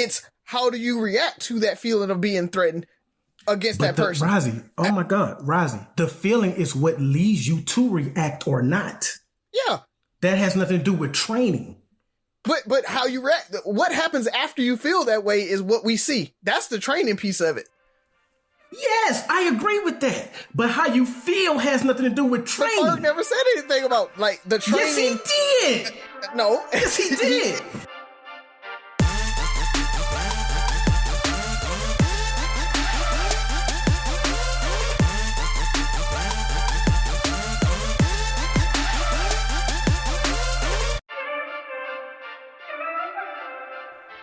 It's how do you react to that feeling of being threatened against that person? Razi, oh my God, Razi, the feeling is what leads you to react or not. Yeah. That has nothing to do with training. But how you react, what happens after you feel that way is what we see. That's the training piece of it. Yes, I agree with that. But how you feel has nothing to do with training. Ferg never said anything about like the training. Yes, he did. No. Yes, he did.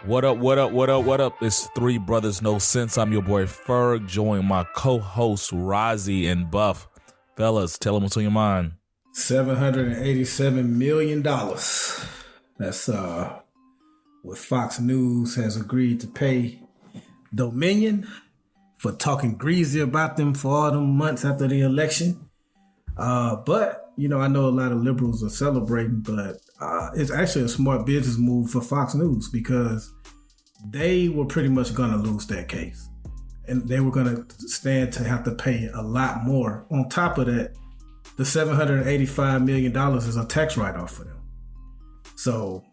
What up, what up, what up, what up? It's Three Brothers No Sense. I'm your boy Ferg, joined my co-hosts Razi and Buff. Fellas, tell them what's on your mind. $787 million. That's what Fox News has agreed to pay Dominion for talking greasy about them for all them months after the election. But, you know, I know a lot of liberals are celebrating, but it's actually a smart business move for Fox News because they were pretty much going to lose that case. And they were going to stand to have to pay a lot more. On top of that, the $785 million is a tax write-off for them. So,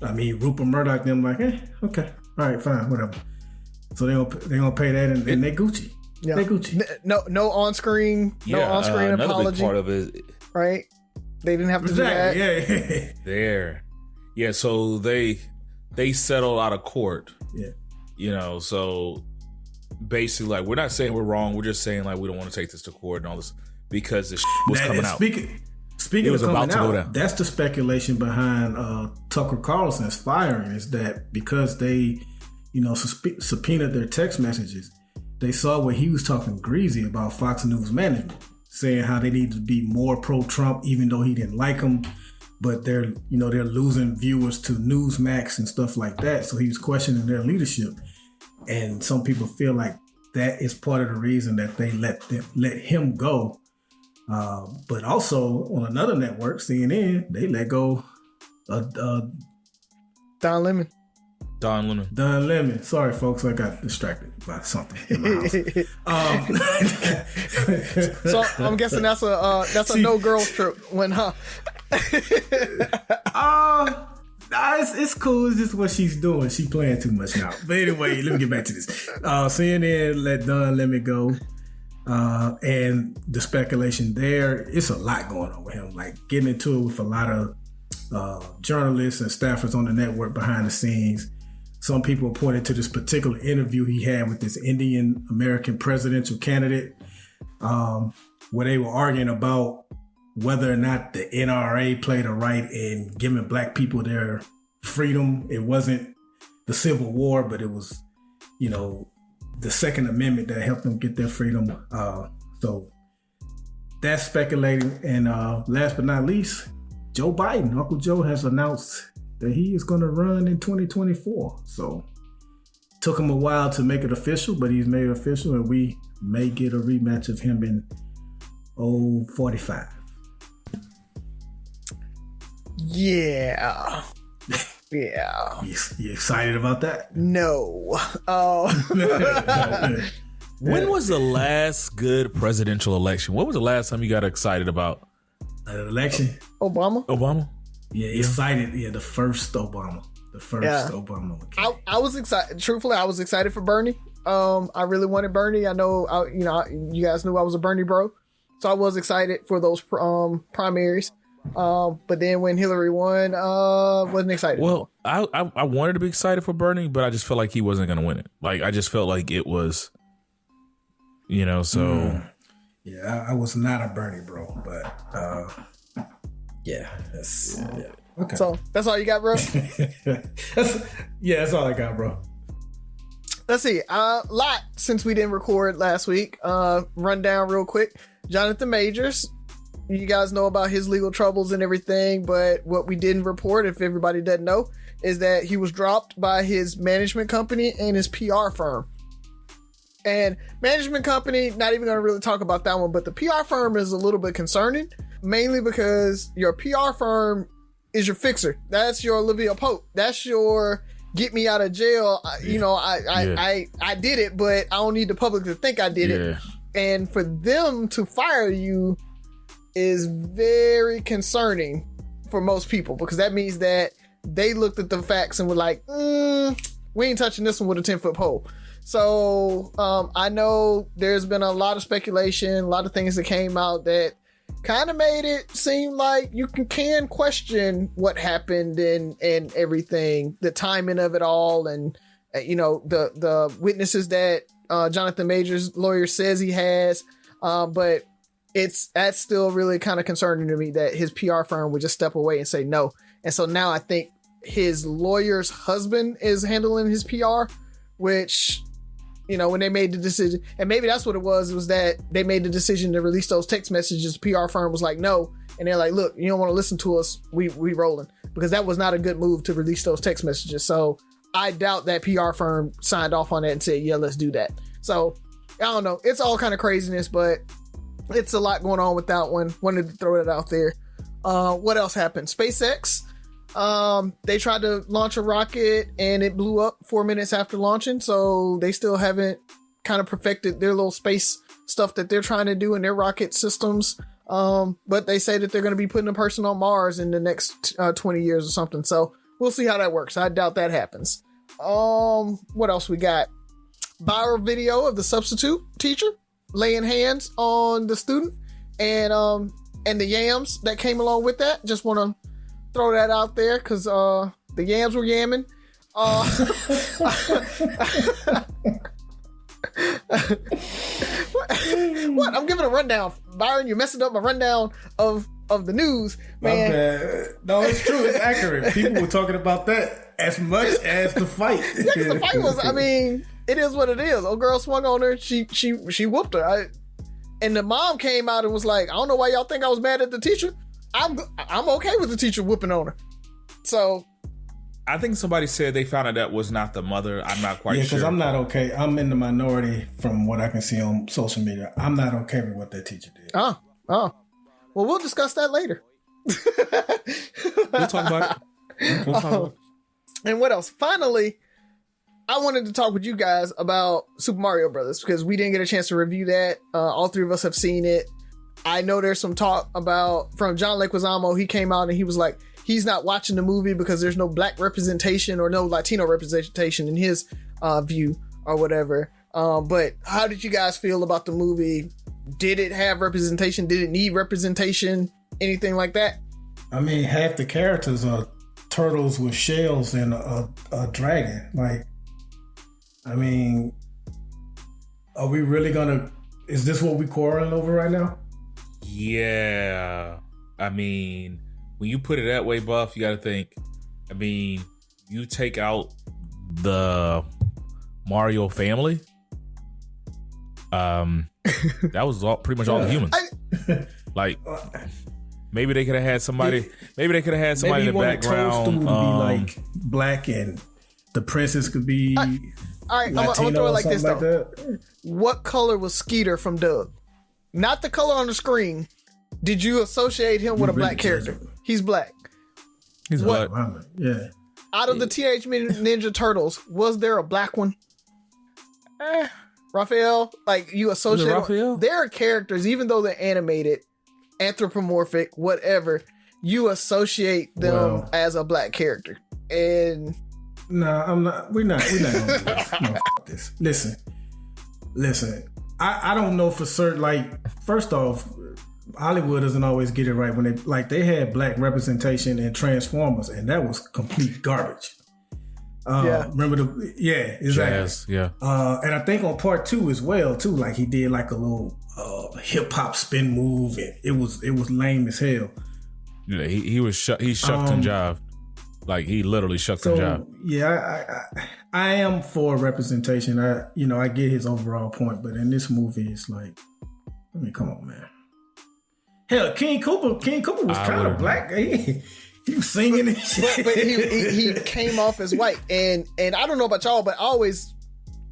I mean, Rupert Murdoch, them like, okay, all right, fine, whatever. So they gonna pay that and they Gucci. Yeah. They Gucci. No on-screen, another apology. big part of it, right? They didn't have to do that. Yeah. there. Yeah, so they settled out of court. Yeah. You know, so basically, like, we're not saying we're wrong. We're just saying, like, we don't want to take this to court and all this because this was coming out. Speaking of coming out, that's the speculation behind Tucker Carlson's firing is that because they, you know, subpoenaed their text messages, they saw where he was talking greasy about Fox News management, saying how they need to be more pro-Trump, even though he didn't like them. But they're losing viewers to Newsmax and stuff like that. So he was questioning their leadership. And some people feel like that is part of the reason that they let him go. But also on another network, CNN, they let go Don Lemon. Don Lemon. Sorry, folks, I got distracted by something in my house. So I'm guessing that's a no girls trip. It's cool. It's just what she's doing. She's playing too much now. But anyway, let me get back to this. CNN let Don Lemon go. And the speculation there, it's a lot going on with him. Like getting into it with a lot of journalists and staffers on the network behind the scenes. Some people pointed to this particular interview he had with this Indian American presidential candidate, where they were arguing about whether or not the NRA played a right in giving black people their freedom. It wasn't the Civil War, but it was, you know, the Second Amendment that helped them get their freedom. So that's speculating. And last but not least, Joe Biden, Uncle Joe, has announced that he is going to run in 2024. So took him a while to make it official, but he's made it official, and we may get a rematch of him in 45. Yeah. Yeah. You excited about that? No. When was the last good presidential election? What was the last time you got excited about an election? Obama? Yeah, excited. Yeah, the first Obama. Obama. I was excited. Truthfully, I was excited for Bernie. I really wanted Bernie. I know, you guys knew I was a Bernie bro. So I was excited for those primaries. But then when Hillary won, wasn't excited. Well, I wanted to be excited for Bernie, but I just felt like he wasn't going to win it. Like, I just felt like it was, you know, so. Yeah, I was not a Bernie bro, but yeah. Okay. So that's all you got, bro? That's all I got, bro. Let's see. Lot, since we didn't record last week, run down real quick. Jonathan Majors, you guys know about his legal troubles and everything, but what we didn't report, if everybody doesn't know, is that he was dropped by his management company and his PR firm. And management company, not even going to really talk about that one, but the PR firm is a little bit concerning, mainly because your PR firm is your fixer. That's your Olivia Pope. That's your get me out of jail. I did it, but I don't need the public to think I did it. And for them to fire you is very concerning for most people, because that means that they looked at the facts and were like, we ain't touching this one with a 10-foot pole. So I know there's been a lot of speculation, a lot of things that came out that kind of made it seem like you can question what happened and everything, the timing of it all, and the witnesses that Jonathan Majors' lawyer says he has, but that's still really kind of concerning to me that his PR firm would just step away and say no. And so now I think his lawyer's husband is handling his PR, which, when they made the decision, and maybe that's what it was that they made the decision to release those text messages. The PR firm was like, no. And they're like, look, you don't want to listen to us. We rolling, because that was not a good move to release those text messages. So I doubt that PR firm signed off on that and said, yeah, let's do that. So I don't know. It's all kind of craziness, but it's a lot going on with that one. Wanted to throw it out there. What else happened? SpaceX. They tried to launch a rocket and it blew up 4 minutes after launching. So they still haven't kind of perfected their little space stuff that they're trying to do in their rocket systems. But they say that they're going to be putting a person on Mars in the next 20 years or something. So we'll see how that works. I doubt that happens. What else we got? Viral video of the substitute teacher laying hands on the student and the yams that came along with that. Just want to throw that out there because the yams were yamming. What? I'm giving a rundown. Byron, you're messing up my rundown of the news, man. No, it's true. It's accurate. People were talking about that as much as the fight. Yeah, because the fight was, it is what it is. Old girl swung on her. She whooped her. And the mom came out and was like, I don't know why y'all think I was mad at the teacher. I'm okay with the teacher whooping on her. So I think somebody said they found out that was not the mother. I'm not quite sure. Yeah, because I'm not okay. I'm in the minority from what I can see on social media. I'm not okay with what that teacher did. Oh. Well, we'll discuss that later. We'll talk about it. And what else? Finally, I wanted to talk with you guys about Super Mario Brothers because we didn't get a chance to review that. All three of us have seen it. I know there's some talk from John Leguizamo. He came out and he was like, he's not watching the movie because there's no black representation or no Latino representation in his view or whatever. But how did you guys feel about the movie? Did it have representation? Did it need representation? Anything like that? Half the characters are turtles with shells and a dragon. Are we really is this what we quarreling over right now? Yeah. When you put it that way, Buff, you got to think, you take out the Mario family, that was pretty much all the humans. Maybe they could have had somebody. Maybe they could have had somebody in the background. Be like black, and the princess could be. All right, I'm gonna throw it like this though. What color was Skeeter from Doug? Not the color on the screen. Did you associate him with a black character? He's black. He's black. Yeah. Out of the Teenage Mutant Ninja Turtles, was there a black one? Raphael, you associate Raphael? There are characters, even though they're animated, anthropomorphic, whatever, you associate them as a black character. And no, I'm not. We're not gonna do this. No, this. Listen. I don't know for certain. First off, Hollywood doesn't always get it right when they had black representation in Transformers, and that was complete garbage. Remember exactly. Jazz, yeah. And I think on part 2 as well too. He did a little hip hop spin move, and it was lame as hell. Yeah, he shucked and jived. He literally shucked and jived. Yeah, I am for representation. I get his overall point, but in this movie, it's come on, man. Hell, King Cooper was kind of black. He was singing and shit. But he came off as white. And I don't know about y'all, but I always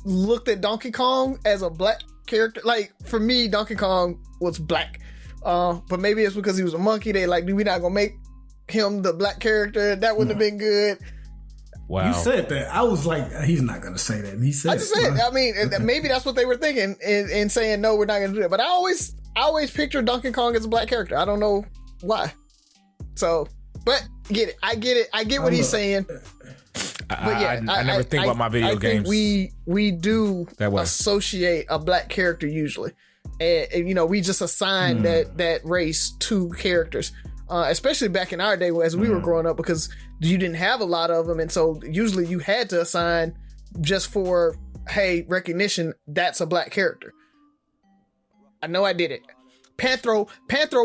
looked at Donkey Kong as a black character. For me, Donkey Kong was black. But maybe it's because he was a monkey. They we're not going to make him the black character. That wouldn't have been good. Wow. You said that. I was like, he's not going to say that. And he said I just said, I mean, maybe that's what they were thinking in saying, no, we're not going to do that. But I always picture Donkey Kong as a black character. I don't know why. So, but get it. I get it. I get what he's saying. But yeah, I never think about my video games. We do associate a black character usually. And you know, we just assign that race to characters. Especially back in our day as we were growing up, because you didn't have a lot of them, and so usually you had to assign just for recognition. That's a black character. I know I did it. Panthro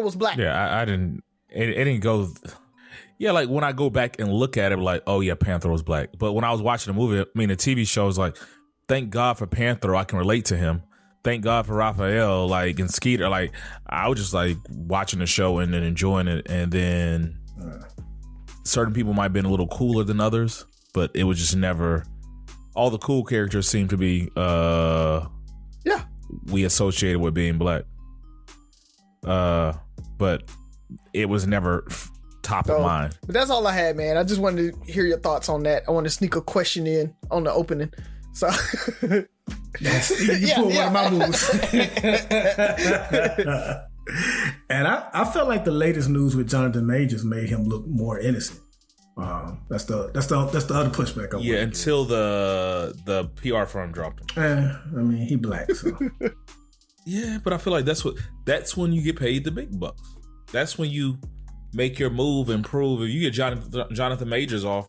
was black. Yeah, I didn't. It didn't go. Yeah, like when I go back and look at it, like, oh yeah, Panthro was black. But when I was watching the movie, I mean, the TV show was like, thank God for Panthro, I can relate to him. Thank God for Raphael, like, and Skeeter. Like, I was just like watching the show and then enjoying it. And then certain people might have been a little cooler than others, but it was just never. All the cool characters seemed to be, we associated with being black. But it was never top of mind. But that's all I had, man. I just wanted to hear your thoughts on that. I want to sneak a question in on the opening. So. Yes, you pulled one of my moves. And I felt like the latest news with Jonathan Majors made him look more innocent. That's the other pushback. Until the PR firm dropped him. I mean, he black, so. Yeah, but I feel like that's when you get paid the big bucks. That's when you make your move and prove. If you get Jonathan Majors off,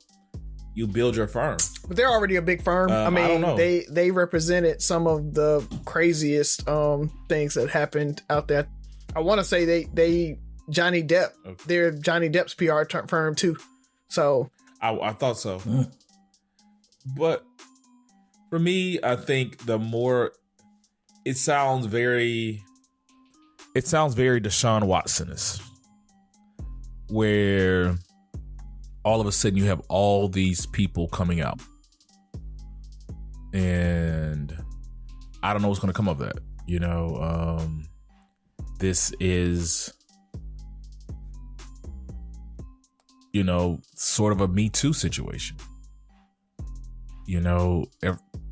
you build your firm. But they're already a big firm. I mean, I don't know. They represented some of the craziest things that happened out there. I want to say they Johnny Depp. Okay. They're Johnny Depp's PR firm too. So I thought so. But for me, I think the more it sounds very Deshaun Watson-ish, where all of a sudden you have all these people coming out, and I don't know what's going to come of that. You know, this is, you know, sort of a Me Too situation. You know,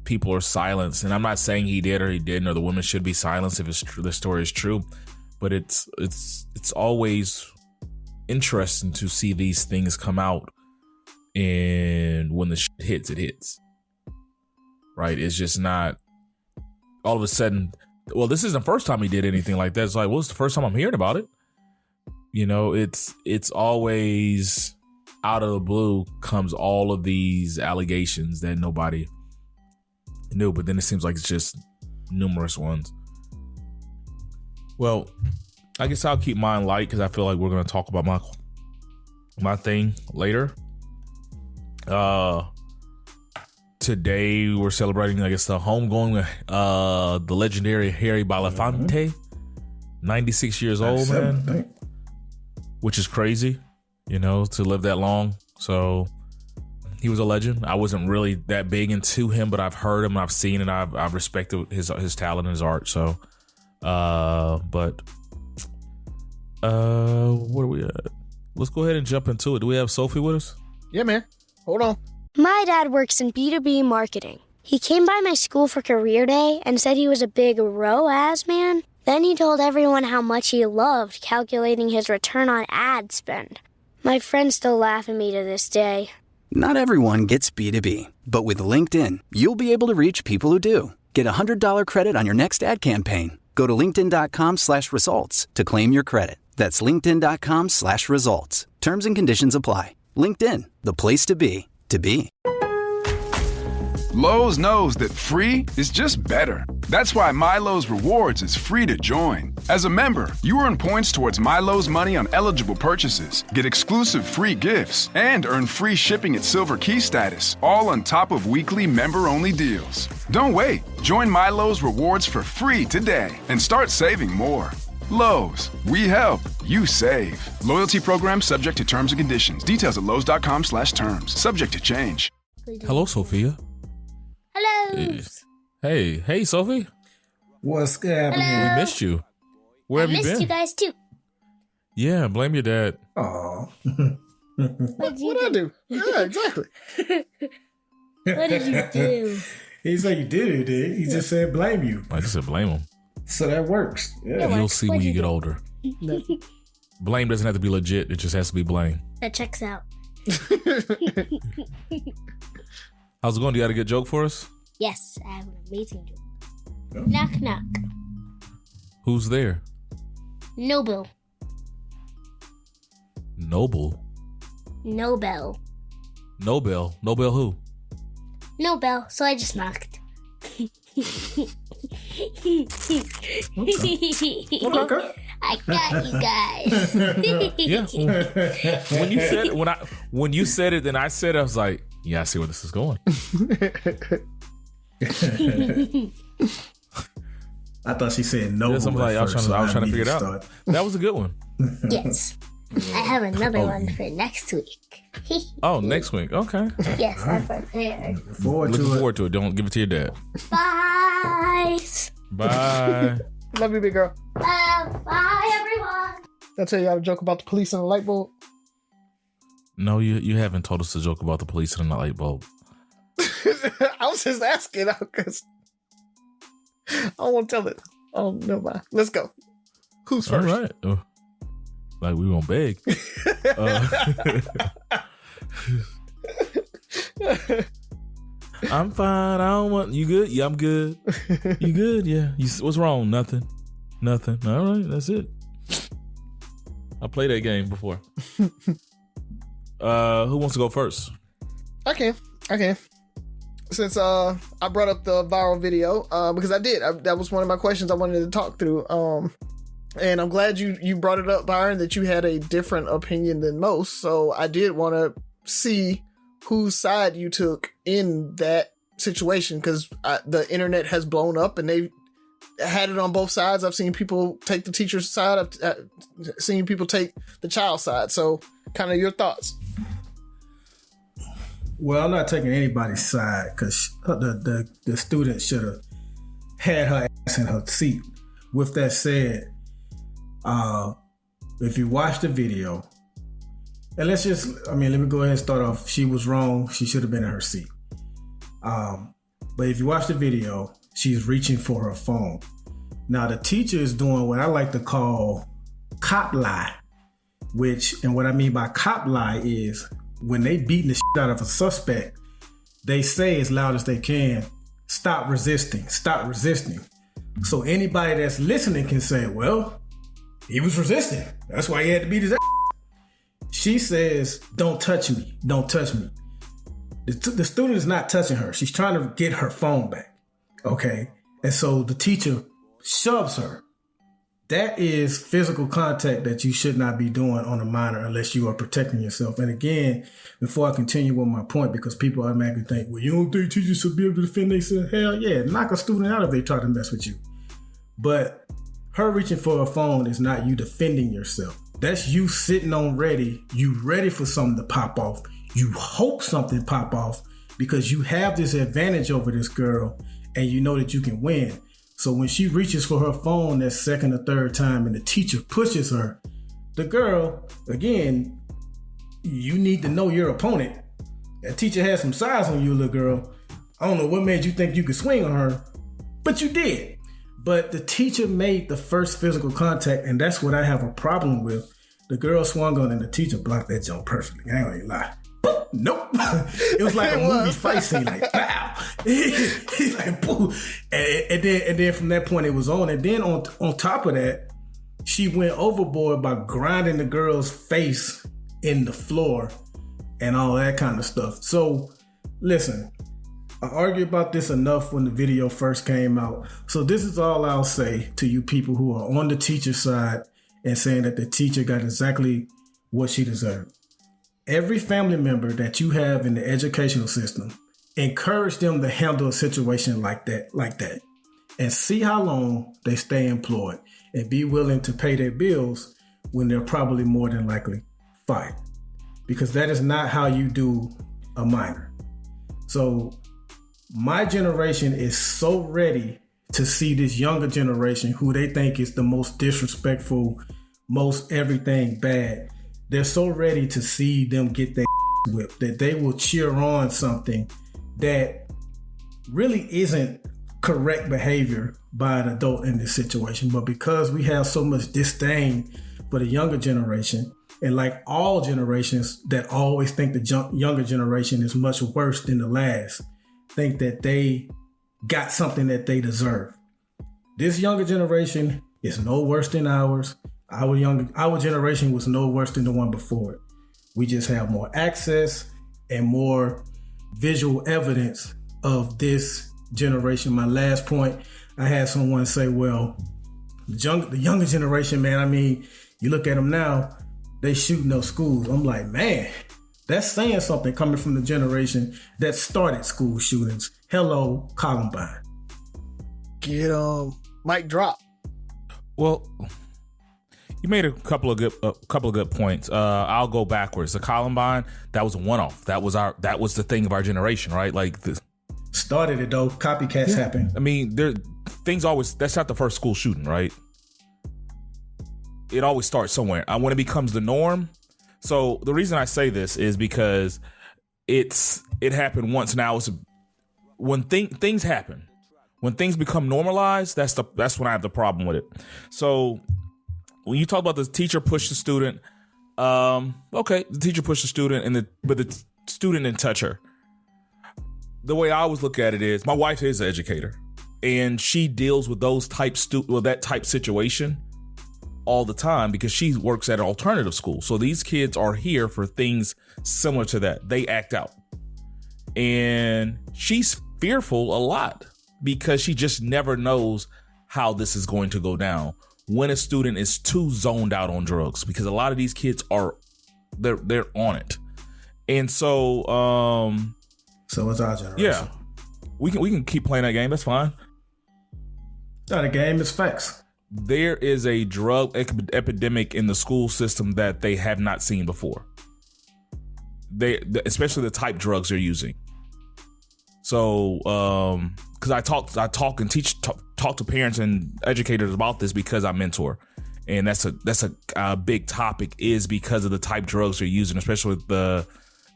people are silenced, and I'm not saying he did or he didn't, or the women should be silenced if the story is true, but it's always interesting to see these things come out, and when the shit hits, it hits. Right? It's just not all of a sudden, well, this isn't the first time he did anything like that. It's like, well, it's the first time I'm hearing about it. You know, it's always out of the blue comes all of these allegations that nobody knew, but then it seems like it's just numerous ones. Well, I guess I'll keep mine light because I feel like we're going to talk about my thing later. Today we're celebrating, I guess, the homegoing the legendary Harry Belafonte, 96 years old, man, which is crazy, you know, to live that long. So he was a legend. I wasn't really that big into him, but I've heard him, I've seen, and I've respected his talent and his art. So, what are we at? Let's go ahead and jump into it. Do we have Sophie with us? Yeah, man. Hold on. My dad works in B2B marketing. He came by my school for career day and said he was a big ROAS man. Then he told everyone how much he loved calculating his return on ad spend. My friends still laugh at me to this day. Not everyone gets B2B, but with LinkedIn, you'll be able to reach people who do. Get a $100 credit on your next ad campaign. Go to linkedin.com/results to claim your credit. That's linkedin.com/results. Terms and conditions apply. LinkedIn, the place to be, to be. Lowe's knows that free is just better. That's why MyLowe's Rewards is free to join. As a member, you earn points towards MyLowe's money on eligible purchases, get exclusive free gifts, and earn free shipping at Silver Key status, all on top of weekly member-only deals. Don't wait. Join MyLowe's Rewards for free today and start saving more. Lowe's, we help, you save. Loyalty program subject to terms and conditions. Details at lowes.com/terms. Subject to change. Hello, Sophia. Hello. Hey, Sophie. What's happening? We missed you. Where have you been? I missed you guys too. Yeah, blame your dad. Oh. What What'd I do? Yeah, exactly. What did you do? He said you did it, dude. He just said blame you. I just said blame him. So that works. Yeah. You'll see when you get older. Blame doesn't have to be legit. It just has to be blame. That checks out. How's it going? Do you got a good joke for us? Yes, I have an amazing joke. Knock, knock. Who's there? Noble. Noble. Nobel. Nobel. Nobel who? Nobel, so I just knocked. Okay. I got you guys. Yeah. When you said it, then I said I was like, yeah, I see where this is going. I thought she said no. Yes, I'm like, I was trying to figure it out. That was a good one. Yes. I have another one for next week. Oh, next week. Okay. Yes, I'm prepared. Looking forward to it. Don't give it to your dad. Bye. Bye. Love you, big girl. Bye, everyone. Did I tell you I have a joke about the police and the light bulb? No, you haven't told us a joke about the police and the light bulb. I was just asking because I don't want to tell it. Oh, never mind. Let's go. Who's first? All right. Like we won't beg. I'm fine. I don't want you. Good? Yeah, I'm good. You good? Yeah. What's wrong? Nothing. All right. That's it. I played that game before. Who wants to go first? I can. Since I brought up the viral video, because I did. That was one of my questions I wanted to talk through. And I'm glad you brought it up, Byron, that you had a different opinion than most. So I did want to see whose side you took in that situation, because the internet has blown up and they had it on both sides. I've seen people take the teacher's side. I've seen people take the child's side. So kind of your thoughts. Well, I'm not taking anybody's side because the student should have had her ass in her seat. With that said, if you watch the video, and let me go ahead and start off. She was wrong. She should have been in her seat. But if you watch the video, she's reaching for her phone. Now the teacher is doing what I like to call cop lie, and what I mean by cop lie is when they beating the shit out of a suspect, they say as loud as they can, stop resisting. So anybody that's listening can say, well, he was resisting. That's why he had to beat his ass. She says, don't touch me. The student is not touching her. She's trying to get her phone back. Okay. And so the teacher shoves her. That is physical contact that you should not be doing on a minor unless you are protecting yourself. And again, before I continue with my point, because people automatically think, well, you don't think teachers should be able to defend themselves? Hell yeah, knock a student out if they try to mess with you. But her reaching for a phone is not you defending yourself. That's you sitting on ready. You ready for something to pop off. You hope something pop off because you have this advantage over this girl and you know that you can win. So when she reaches for her phone that second or third time and the teacher pushes her, the girl, again, you need to know your opponent. That teacher has some size on you, little girl. I don't know what made you think you could swing on her, but you did. But the teacher made the first physical contact, and that's what I have a problem with. The girl swung on and the teacher blocked that jump perfectly. I ain't gonna lie. Nope. It was like a movie fight scene, like pow. He's like boo. And then from that point it was on. And then on top of that, she went overboard by grinding the girl's face in the floor and all that kind of stuff. So listen, I argued about this enough when the video first came out. So this is all I'll say to you people who are on the teacher's side and saying that the teacher got exactly what she deserved. Every family member that you have in the educational system, encourage them to handle a situation like that, and see how long they stay employed and be willing to pay their bills when they're probably more than likely fired. Because that is not how you do a minor. So my generation is so ready to see this younger generation who they think is the most disrespectful, most everything bad. they're so ready to see them get their whipped that they will cheer on something that really isn't correct behavior by an adult in this situation. But because we have so much disdain for the younger generation, and like all generations that always think the younger generation is much worse than the last, think that they got something that they deserve. This younger generation is no worse than ours. Our generation was no worse than the one before it. We just have more access and more visual evidence of this generation. My last point, I had someone say, well, the younger generation, man, I mean, you look at them now, they shooting up schools. I'm like, man, that's saying something coming from the generation that started school shootings. Hello, Columbine. Get mic drop. Well, you made a couple of good points. I'll go backwards. The Columbine, that was a one-off. That was the thing of our generation, right? Like this started it though. Copycats happen. I mean, that's not the first school shooting, right? It always starts somewhere. When it becomes the norm. So the reason I say this is because it happened once. Now when things happen, when things become normalized, that's when I have the problem with it. So when you talk about the teacher pushed the student, okay, the teacher pushed the student, but the student didn't touch her. The way I always look at it is, my wife is an educator, and she deals with that type situation all the time because she works at an alternative school. So these kids are here for things similar to that. They act out. And she's fearful a lot because she just never knows how this is going to go down when a student is too zoned out on drugs, because a lot of these kids they're on it. And so it's our generation. Yeah. We can keep playing that game. That's fine. It's not a game, it's facts. There is a drug epidemic in the school system that they have not seen before. Especially the type drugs they're using. So, because I talk to parents and educators about this because I mentor, and that's a big topic, is because of the type drugs they're using, especially with the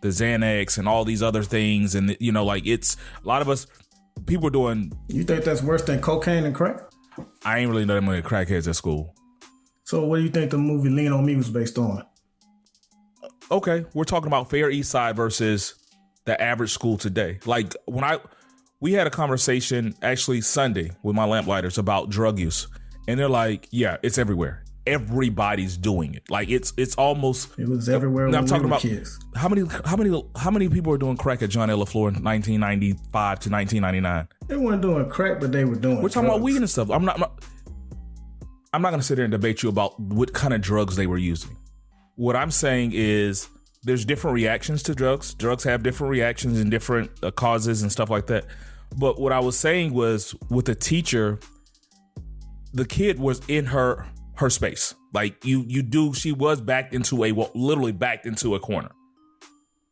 Xanax and all these other things, and it's a lot of us people are doing. You think that's worse than cocaine and crack? I ain't really know that many crackheads at school. So what do you think the movie Lean on Me was based on? Okay, we're talking about Fair East Side versus the average school today. Like we had a conversation actually Sunday with my lamplighters about drug use, and they're like, yeah, it's everywhere. Everybody's doing it. Like it's almost. It was everywhere. When I'm talking about kids. How many people were doing crack at John L. LaFleur in 1995 to 1999? They weren't doing crack, but they were doing. We're talking about weed and stuff. I'm not going to sit there and debate you about what kind of drugs they were using. What I'm saying is there's different reactions to drugs. Drugs have different reactions and different causes and stuff like that. But what I was saying was, with the teacher, the kid was in her space. Like she was literally backed into a corner.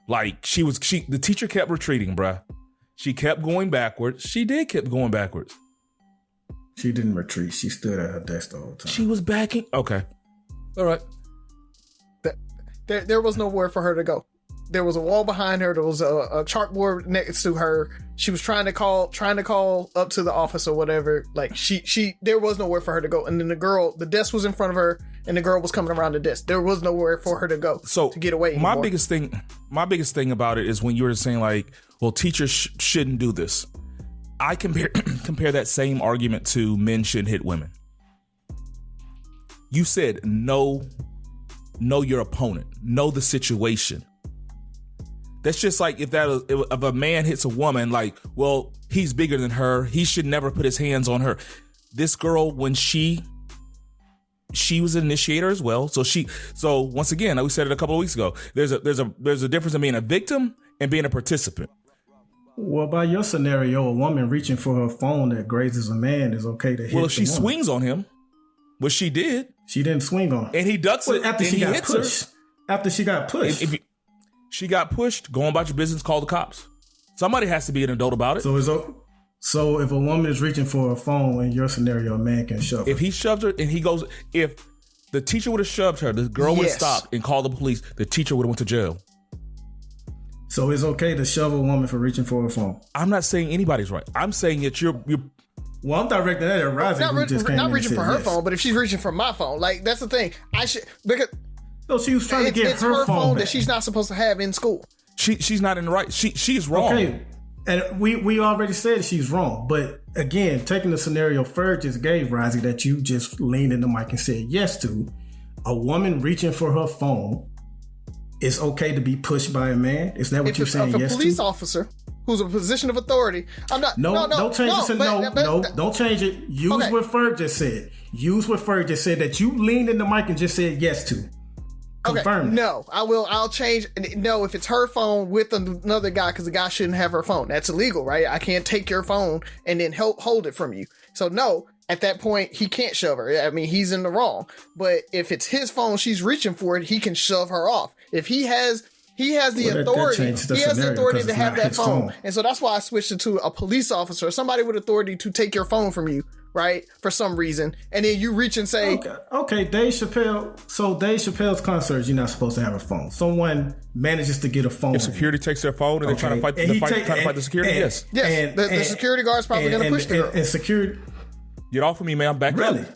Like the teacher kept retreating, bruh. She kept going backwards. She did keep going backwards. She didn't retreat. She stood at her desk the whole time. She was backing. Okay. All right. There was nowhere for her to go. There was a wall behind her. There was a chalkboard next to her. She was trying to call up to the office or whatever. Like there was nowhere for her to go. And then the desk was in front of her, and the girl was coming around the desk. There was nowhere for her to go. So to get away anymore. My biggest thing about it is when you were saying like, well, teachers shouldn't do this. I compare that same argument to men shouldn't hit women. You said know your opponent, know the situation. That's just like if a man hits a woman, like, well, he's bigger than her, he should never put his hands on her. This girl, when she was an initiator as well. So once again, like we said it a couple of weeks ago, there's a difference in being a victim and being a participant. Well, by your scenario, a woman reaching for her phone that grazes a man is okay to hit. Well, if she swings on him, which she did. She didn't swing on him. And he ducks it after she got pushed. After she got pushed. If she got pushed, go on about your business, call the cops. Somebody has to be an adult about it. So if a woman is reaching for a phone in your scenario, a man can shove her. If he shoves her and he goes, if the teacher would have shoved her, the girl would have Yes. stopped and called the police, the teacher would have went to jail. So it's okay to shove a woman for reaching for her phone. I'm not saying anybody's right. I'm saying that you're Well, I'm directing that at Razi. Not reaching for her phone, but if she's reaching for my phone, like that's the thing. I should because No, she was trying to get it's her phone back. that she's not supposed to have in school. she's not in the right. She's wrong. Okay, and we already said she's wrong. But again, taking the scenario Ferg just gave, Razi, that you just leaned in the mic and said yes to, a woman reaching for her phone, it's okay to be pushed by a man? Is that what you're saying If yes a police to? officer who's in a position of authority, I'm not. Don't change it to no. but- Don't change it. Use Okay. what Ferg just said. Use what Ferg just said that you leaned in the mic and just said yes to. Confirm. No, I will. I'll change. No, if it's her phone with another guy, because the guy shouldn't have her phone. That's illegal, right? I can't take your phone and then hold it from you. So no, at that point, he can't shove her. I mean, he's in the wrong. But if it's his phone, she's reaching for it, he can shove her off. If he has the Well, authority. that changes the He has the scenario authority 'cause to it's have not that his phone. phone. And so that's why I switched it to a police officer, somebody with authority to take your phone from you, right? For some reason. And then you reach and say, Okay, Dave Chappelle. So Dave Chappelle's concerts, you're not supposed to have a phone. Someone manages to get a phone. If security takes their phone and they're trying to fight the security, yes. yes, the security guard's probably going to push the girl. And security. Get off of me, man. Back Really? up.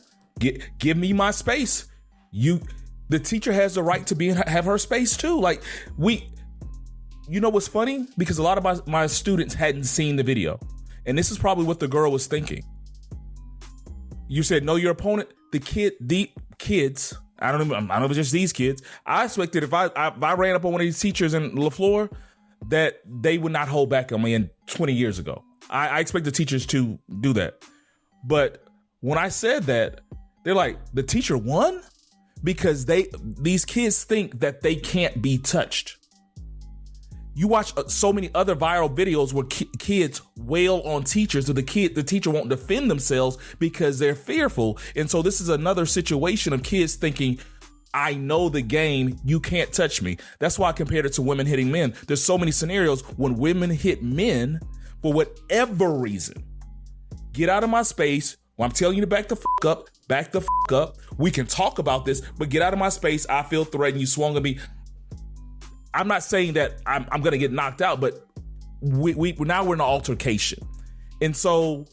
Give me my space. The teacher has the right to have her space too. Like you know what's funny? Because a lot of my students hadn't seen the video, and this is probably what the girl was thinking. You said know your opponent. The kids. I don't know if it's just these kids. I expected if I ran up on one of these teachers in LaFleur, that they would not hold back on me. In 20 years ago, I expect the teachers to do that. But when I said that, they're like, the teacher won? Because these kids think that they can't be touched. You watch so many other viral videos where kids wail on teachers, or the teacher won't defend themselves because they're fearful. And so this is another situation of kids thinking, I know the game, you can't touch me. That's why I compared it to women hitting men. There's so many scenarios when women hit men for whatever reason. Get out of my space. Well, I'm telling you to back the fuck up. We can talk about this, but get out of my space. I feel threatened. You swung at me. I'm not saying that I'm going to get knocked out, but now we're in an altercation. And so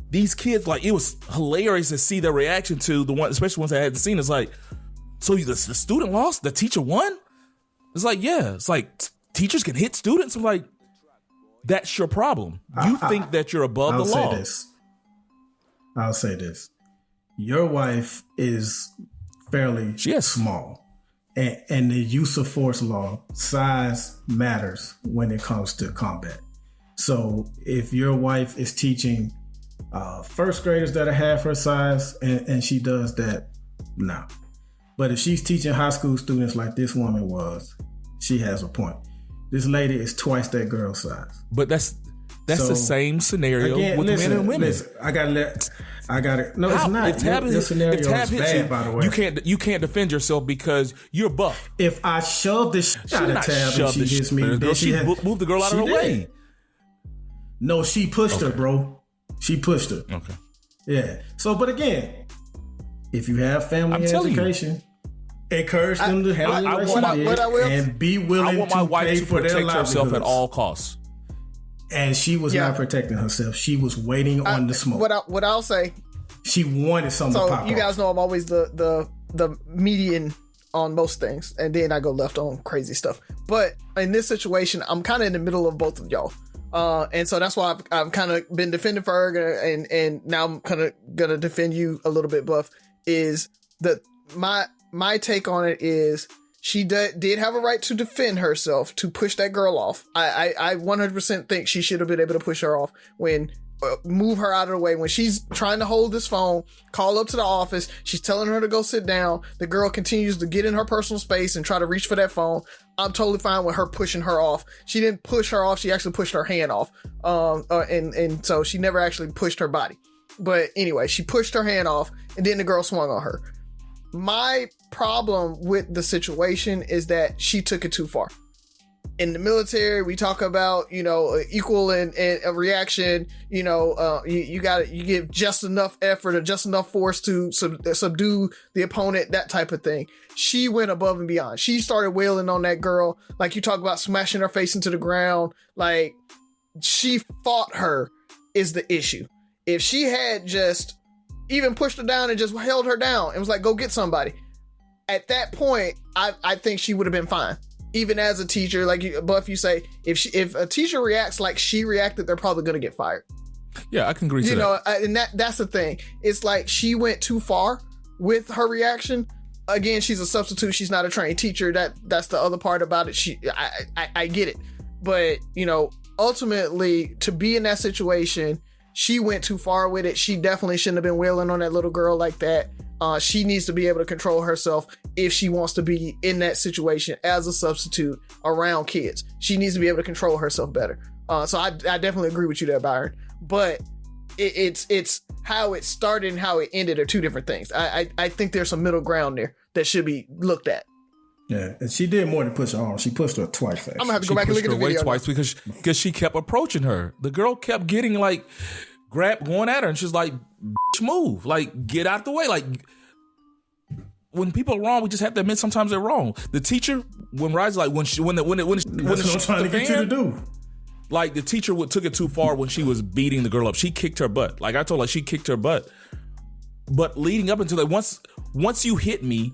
these kids, like, it was hilarious to see their reaction to the one, especially ones I hadn't seen. It's like, so the student lost? The teacher won? It's like, yeah. It's like, teachers can hit students? I'm like, that's your problem. You think that you're above the law. I'll say this. Your wife is fairly small. And the use of force law, size matters when it comes to combat. So if your wife is teaching first graders that are half her size and she does that, no. But if she's teaching high school students like this woman was, she has a point. This lady is twice that girl's size. But that's the same scenario with men and women. Listen, I got it. No, it's not. If Tab Your scenario is hits bad, you, by the way. you can't defend yourself because you're buff. If I shove the shit out of Tab and she hits me, then she moved the girl out of her way. No, she pushed her, bro. She pushed her. Okay. Yeah. So, but again, if you have family education, encourage them to have a relationship and be willing to pay for their livelihoods. Herself at all costs. And she was not protecting herself. She was waiting on the smoke. What I'll say, she wanted something to pop off. You guys know I'm always the median on most things, and then I go left on crazy stuff. But in this situation, I'm kind of in the middle of both of y'all. And so that's why I've kind of been defending Ferg, and now I'm kind of gonna defend you a little bit, Buff. Is that my take on it is she did have a right to defend herself, to push that girl off. I 100% think she should have been able to push her off move her out of the way. When she's trying to hold this phone, call up to the office, she's telling her to go sit down. The girl continues to get in her personal space and try to reach for that phone. I'm totally fine with her pushing her off. She didn't push her off. She actually pushed her hand off. And so she never actually pushed her body. But anyway, she pushed her hand off and then the girl swung on her. My problem with the situation is that she took it too far. in the military, we talk about, equal and a reaction, you give just enough effort or just enough force to subdue the opponent, that type of thing. She went above and beyond. She started wailing on that girl. Like you talk about smashing her face into the ground. Like she fought her is the issue. If she had just even pushed her down and just held her down and was like, go get somebody. At that point, I think she would have been fine. Even as a teacher, like Buff, you say, if a teacher reacts like she reacted, they're probably going to get fired. Yeah, I can agree to that. And that's the thing. It's like she went too far with her reaction. Again, she's a substitute. She's not a trained teacher. That's the other part about it. I get it. But, ultimately, to be in that situation, she went too far with it. She definitely shouldn't have been wailing on that little girl like that. She needs to be able to control herself if she wants to be in that situation as a substitute around kids. She needs to be able to control herself better. So I definitely agree with you there, Byron. But it's how it started and how it ended are two different things. I think there's some middle ground there that should be looked at. Yeah, and she did more than push her arm. She pushed her twice. Actually. I'm gonna have to go back and look at the video twice because she kept approaching her. The girl kept getting going at her, and she's like, "Bitch, move! Like, get out the way!" Like, when people are wrong, we just have to admit sometimes they're wrong. The teacher, when Razi, like when I'm trying to get you to do. Like the teacher took it too far when she was beating the girl up. She kicked her butt. Like I told her, she kicked her butt. But leading up into that, once you hit me,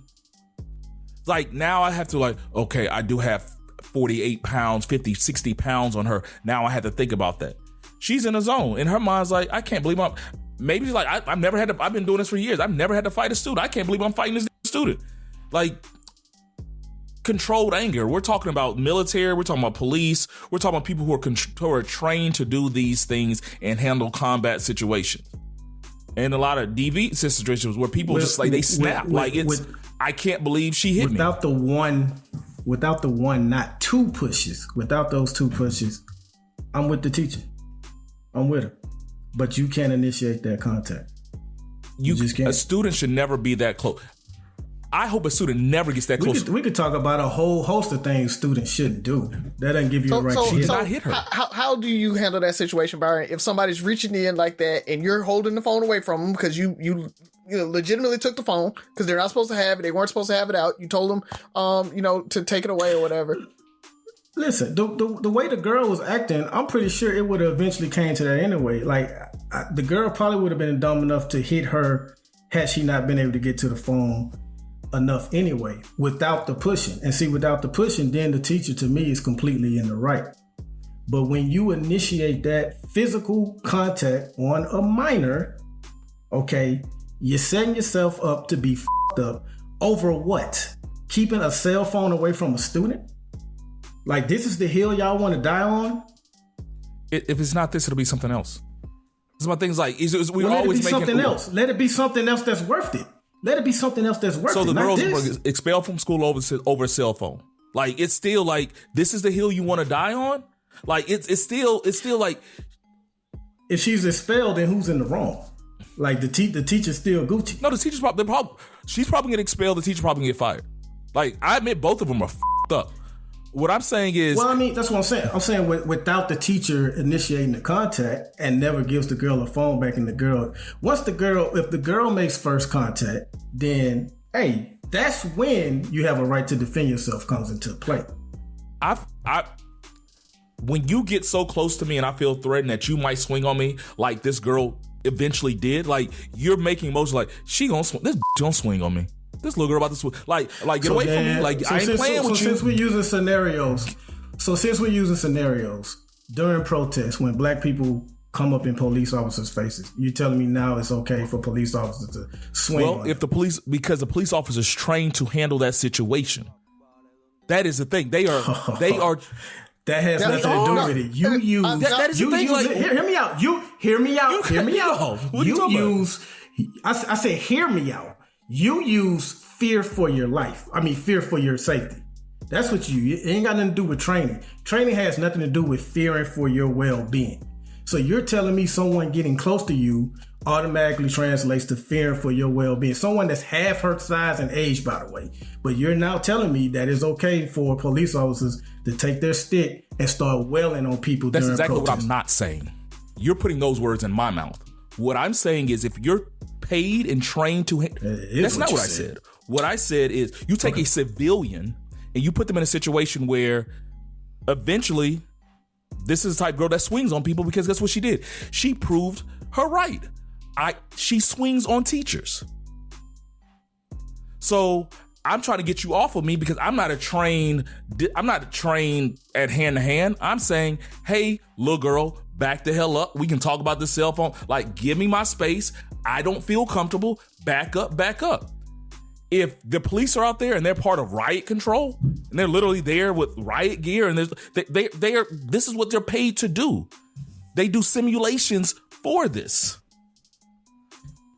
like now I have to okay, I do have 48 pounds, 50, 60 pounds on her. Now I have to think about that. She's in a zone. In her mind's like, I can't believe maybe she's like, I've been doing this for years. I've never had to fight a student. I can't believe I'm fighting this student. Like, controlled anger. We're talking about military. We're talking about police. We're talking about people who are trained to do these things and handle combat situations. And a lot of DV situations where people they snap. I can't believe she hit me. Without the one, not two pushes. Without those two pushes, I'm with the teacher. I'm with her. But you can't initiate that contact. You just can't. A student should never be that close. I hope a student never gets that close. We could talk about a whole host of things students shouldn't do. That doesn't give you a right to hit. Not hit her. How do you handle that situation, Byron? If somebody's reaching in like that and you're holding the phone away from them because you legitimately took the phone because they're not supposed to have it, they weren't supposed to have it out. You told them, to take it away or whatever. Listen, the way the girl was acting, I'm pretty sure it would have eventually came to that anyway. Like the girl probably would have been dumb enough to hit her had she not been able to get to the phone enough anyway, without the pushing. And see, without the pushing, then the teacher to me is completely in the right. But when you initiate that physical contact on a minor, okay, you're setting yourself up to be f***ed up over what? Keeping a cell phone away from a student? Like, this is the hill y'all want to die on? If it's not this, it'll be something else. It's my things like, we well, always making something else. Let it be something else that's worth it. Let it be something else that's worth it. So the girls were expelled from school over a cell phone. Like, it's still like, this is the hill you want to die on? Like, it's still like, if she's expelled, then who's in the wrong? Like, the teacher's still Gucci. No, the teacher's she's probably gonna get expelled. The teacher probably gonna get fired. Like, I admit both of them are f***ed up. What I'm saying is... Well, I mean, that's what I'm saying. I'm saying without the teacher initiating the contact and never gives the girl a phone back, and if the girl makes first contact, then, hey, that's when you have a right to defend yourself comes into play. When you get so close to me and I feel threatened that you might swing on me like this girl eventually did, like, you're making motion like, this bitch gonna swing on me. This little girl about to swing. Like get away from me. Like, I ain't playing with you. Since we're using scenarios during protests when black people come up in police officers' faces, you telling me now it's okay for police officers to swing on them? Because the police officers trained to handle that situation. That is the thing. They are. That has nothing to do with it. You use. That is the thing. Hear me out. Hear me out. What are you talking use. About? I said, hear me out. You use fear for your life. I mean, fear for your safety. That's what it ain't got nothing to do with training. Training has nothing to do with fearing for your well-being. So you're telling me someone getting close to you automatically translates to fearing for your well-being. Someone that's half her size and age, by the way. But you're now telling me that it's okay for police officers to take their stick and start wailing on people That's during exactly protest. what I'm not saying. You're putting those words in my mouth. What I'm saying is if you're paid and trained to... That's not what I said. What I said is you take a civilian and you put them in a situation where eventually this is the type of girl that swings on people because that's what she did. She proved her right. She swings on teachers. So I'm trying to get you off of me because I'm not trained at hand to hand. I'm saying, hey, little girl, back the hell up. We can talk about the cell phone. Like, give me my space. I don't feel comfortable. Back up, back up. If the police are out there and they're part of riot control and they're literally there with riot gear and this is what they're paid to do. They do simulations for this.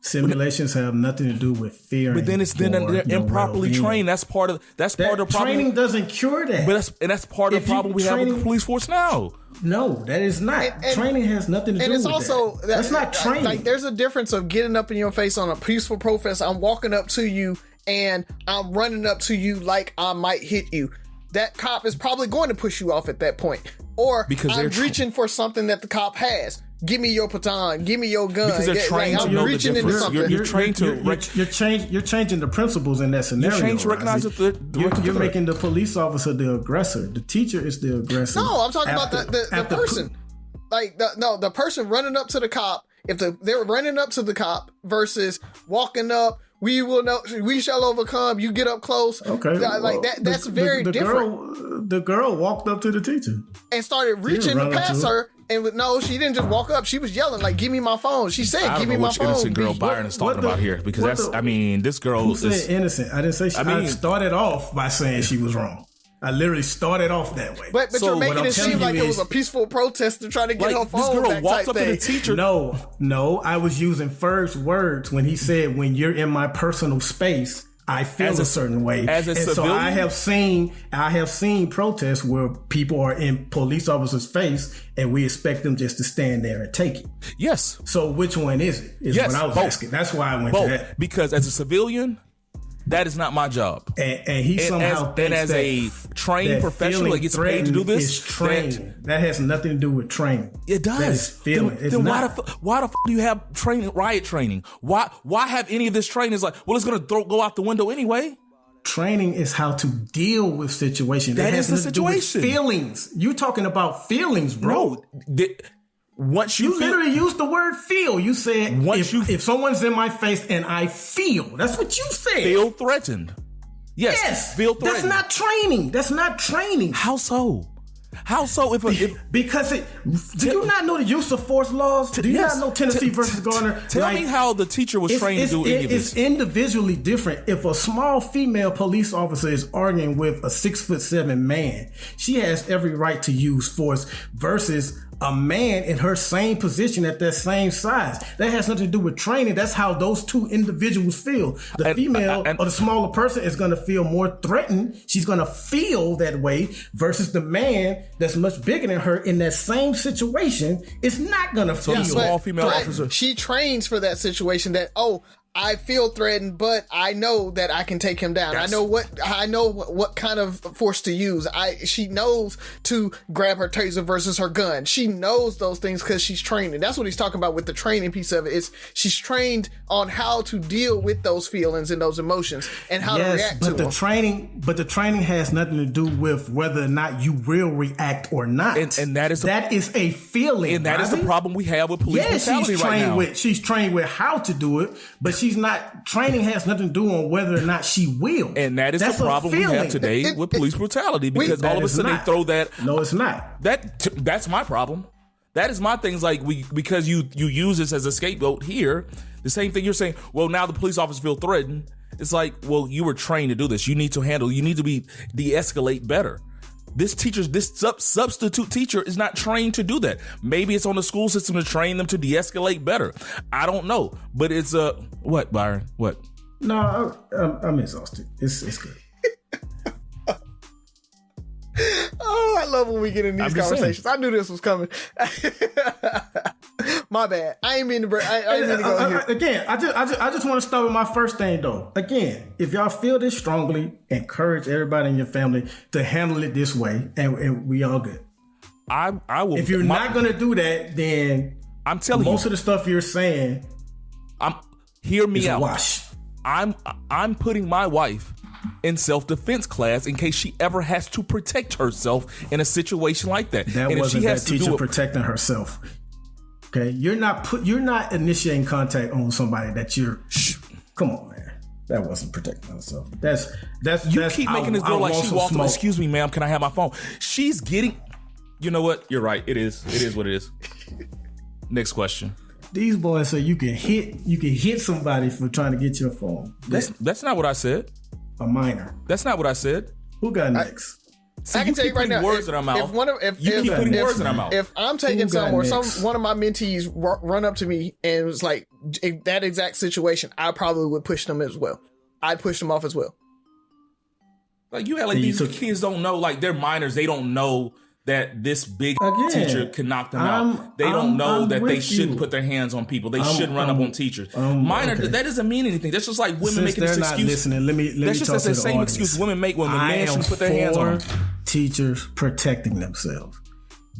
Simulations have nothing to do with fear. But then they're improperly trained. That's part of the problem. Training doesn't cure that. But that's part of the problem we have with the police force now. No, that is not. And training has nothing to do with that. And it's also that's not training. Like there's a difference of getting up in your face on a peaceful protest. I'm walking up to you and I'm running up to you like I might hit you. That cop is probably going to push you off at that point. Or because I'm reaching for something that the cop has. Give me your baton. Give me your gun. Because they're trained to know the difference. You're trained to... You're changing the principles in that scenario. You're trained to recognize you're making the police officer the aggressor. The teacher is the aggressor. No, I'm talking about the person. The person running up to the cop. If they're running up to the cop versus walking up, we shall overcome. You get up close. Okay, that's very different. The girl walked up to the teacher and started reaching past her. And she didn't just walk up. She was yelling like, "Give me my phone!" She said, "Give me my phone." Innocent girl Byron is talking about here because this girl who said innocent. I didn't say. I started off by saying she was wrong. I literally started off that way. But you're making it seem like it was a peaceful protest to try to get her phone. This girl back walks up to the teacher. No, I was using Ferg's words when he said, "When you're in my personal space, I feel a certain way." As a civilian? So I have seen protests where people are in police officers' face and we expect them just to stand there and take it. Yes. So which one is it? Is what I was asking. That's why I went to that. Because as a civilian, that is not my job. And he somehow thinks as a trained professional that gets paid to do this, is training. That has nothing to do with training. It does. That is feeling. Then why the f do you have riot training? Why have any of this training? It's like, well, it's going to go out the window anyway. Training is how to deal with situations. That is the situation. Feelings. You're talking about feelings, bro. No. Once you literally used the word feel. You said if someone's in my face and I feel, that's what you said. Feel threatened. Yes. Feel threatened. That's not training. That's not training. How so? Because do you not know the use of force laws? Do you not know Tennessee versus Garner? Tell me how the teacher was trained to do any of this. It's individually different. If a small female police officer is arguing with a 6'7" man, she has every right to use force versus a man in her same position at that same size. That has nothing to do with training. That's how those two individuals feel. The female or the smaller person is going to feel more threatened. She's going to feel that way versus the man that's much bigger than her in that same situation is not going to feel. So the small female officer. She trains for that situation that, I feel threatened, but I know that I can take him down. I know what kind of force to use. She knows to grab her taser versus her gun. She knows those things because she's trained. And that's what he's talking about with the training piece of it. Is she's trained on how to deal with those feelings and those emotions and how to react to them. But the training has nothing to do with whether or not you will react or not. And that is a feeling. And that is the problem we have with police brutality right now. She's trained with how to do it, but she's not. Training has nothing to do on whether or not she will. And that's the problem we have today with police brutality because all of a sudden they throw that. No, it's not. That's my problem. That is my things because you use this as a scapegoat here. The same thing you're saying. Well, now the police officers feel threatened. It's like, well, you were trained to do this. You need to de-escalate better. This substitute teacher is not trained to do that. Maybe it's on the school system to train them to de-escalate better. I don't know, but it's what, Byron? What? No, I'm exhausted. It's good. I love when we get in these conversations. I knew this was coming. My bad. I ain't mean to go here. Again, I just want to start with my first thing though. Again, if y'all feel this strongly, encourage everybody in your family to handle it this way, and we all good. I will. If you're not gonna do that, then I'm telling you, most of the stuff you're saying, hear me out. Wash. I'm putting my wife in self-defense class in case she ever has to protect herself in a situation like that. That and wasn't that teacher protecting herself. Okay, you're not initiating contact on somebody that you're. Come on, man. That wasn't protecting herself. That's you keep making this girl like she walked. Excuse me, ma'am. Can I have my phone? She's getting. You know what? You're right. It is what it is. Next question. These boys say you can hit somebody for trying to get your phone. That's not what I said. A minor. That's not what I said. Who got next? I can tell you right now. Words in our mouth. If words in our mouth. If I'm taking some or one of my mentees run up to me and was like that exact situation, I probably would push them as well. I'd push them off as well. Like you had like these kids don't know, like they're minors. They don't know that this big teacher can knock them out. They don't know that they shouldn't put their hands on people. They shouldn't run up on teachers. Minor, that doesn't mean anything. That's just like women making this excuse. Listening, let me that's just talk to the the same audience. excuse women make when the man shouldn't put their hands on them. Teachers protecting themselves.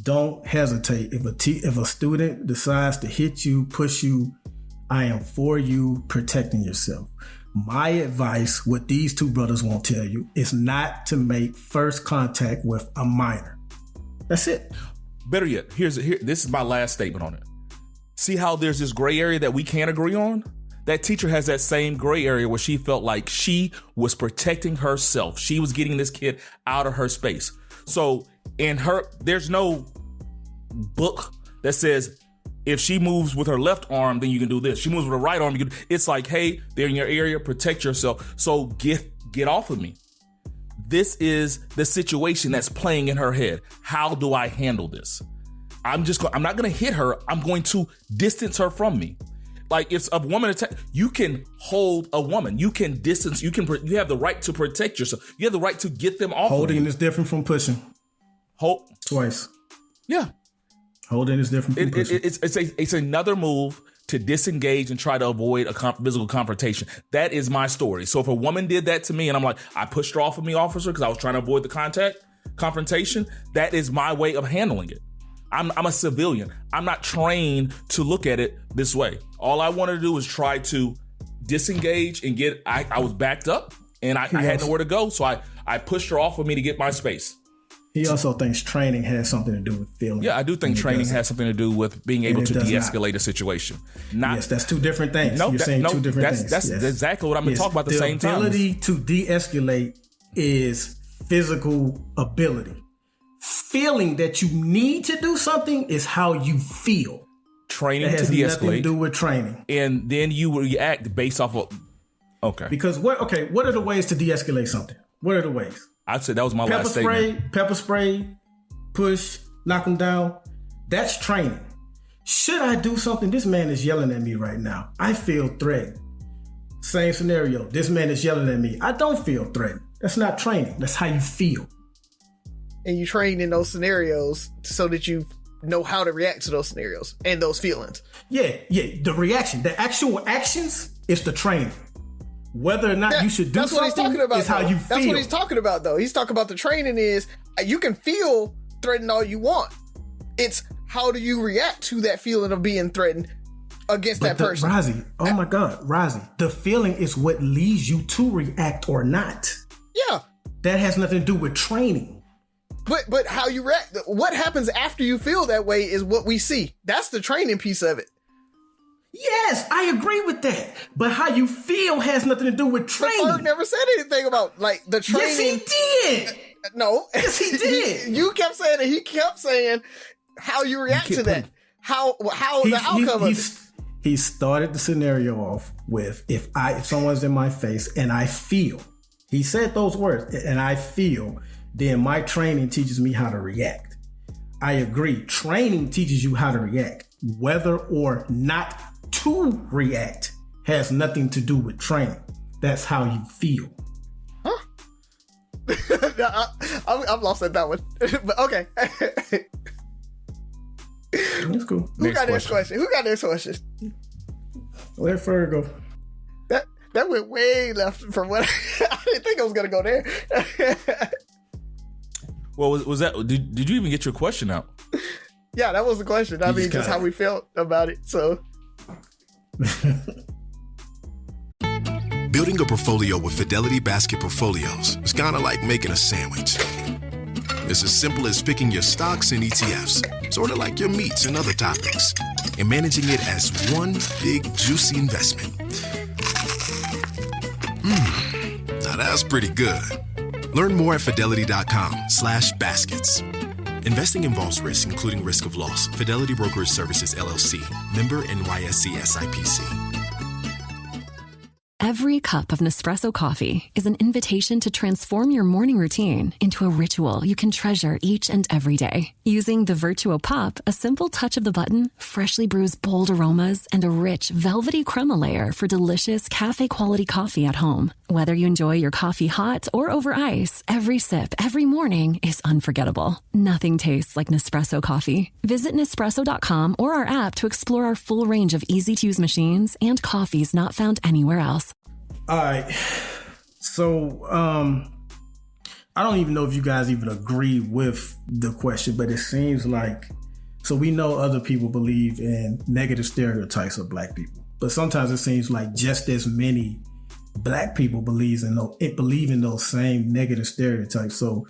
Don't hesitate. If a student decides to hit you, push you, I am for you protecting yourself. My advice, what these two brothers won't tell you, is not to make first contact with a minor. That's it. Better yet, this is my last statement on it. See how there's this gray area that we can't agree on? That teacher has that same gray area where she felt like she was protecting herself. She was getting this kid out of her space. So there's no book that says if she moves with her left arm, then you can do this. She moves with her right arm, it's like, hey, they're in your area, protect yourself. So get off of me. This is the situation that's playing in her head. How do I handle this? I'm not going to hit her. I'm going to distance her from me. Like if a woman attack, you can hold a woman. You can distance. You have the right to protect yourself. You have the right to get them off. Holding is different from pushing. Twice. Yeah. Holding is different from pushing. It's another move to disengage and try to avoid a physical confrontation. That is my story. So if a woman did that to me and I'm like, I pushed her off of me, officer, because I was trying to avoid the confrontation, that is my way of handling it. I'm a civilian. I'm not trained to look at it this way. All I wanted to do was try to disengage and I was backed up and I had nowhere to go. So I pushed her off of me to get my space. He also thinks training has something to do with feeling. Yeah, I do think training has something to do with being able to de-escalate a situation. Yes, that's two different things. You're saying two different things. That's exactly what I'm going to talk about the same time. The ability to de-escalate is physical ability. Feeling that you need to do something is how you feel. Training to de-escalate. It has nothing to do with training. And then you react based off of... Okay. Because what are the ways to de-escalate something? What are the ways? I'd say that was my last statement. Pepper spray, push, knock him down. That's training. Should I do something? This man is yelling at me right now. I feel threatened. Same scenario. This man is yelling at me. I don't feel threatened. That's not training. That's how you feel. And you train in those scenarios so that you know how to react to those scenarios and those feelings. Yeah. The reaction, the actual actions is the training. Whether or not you should do something is how you feel. That's what he's talking about, though. He's talking about the training is you can feel threatened all you want. It's how do you react to that feeling of being threatened against that person. Razi, oh my God, Razi, the feeling is what leads you to react or not. Yeah. That has nothing to do with training. But how you react, what happens after you feel that way is what we see. That's the training piece of it. Yes, I agree with that. But how you feel has nothing to do with training. Ferg never said anything about like the training. Yes, he did. No. Yes, he did. You kept saying it. He kept saying how you react to that. How the outcome of it. He started the scenario off with if someone's in my face and I feel. He said those words, and I feel, then my training teaches me how to react. I agree. Training teaches you how to react. Whether or not to react has nothing to do with training. That's how you feel. Huh? I'm lost at that one. But okay. That's cool. Who got next question? Let Ferg go. That went way left from what I didn't think I was gonna go there. Well, was that? Did you even get your question out? Yeah, that was the question. I mean, just how we felt about it. So, building a portfolio with Fidelity Basket Portfolios is kind of like making a sandwich. It's as simple as picking your stocks and ETFs, sort of like your meats and other toppings, and managing it as one big, juicy investment. Now that's pretty good. Learn more at fidelity.com/baskets. Investing involves risk, including risk of loss. Fidelity Brokerage Services, LLC. Member NYSE SIPC. Every cup of Nespresso coffee is an invitation to transform your morning routine into a ritual you can treasure each and every day. Using the Virtuo Pop, a simple touch of the button freshly brews bold aromas and a rich, velvety crema layer for delicious cafe-quality coffee at home. Whether you enjoy your coffee hot or over ice, every sip, every morning is unforgettable. Nothing tastes like Nespresso coffee. Visit Nespresso.com or our app to explore our full range of easy-to-use machines and coffees not found anywhere else. All right. So, I don't even know if you guys even agree with the question, but it seems like, so we know other people believe in negative stereotypes of black people, but sometimes it seems like just as many black people believe in those same negative stereotypes. So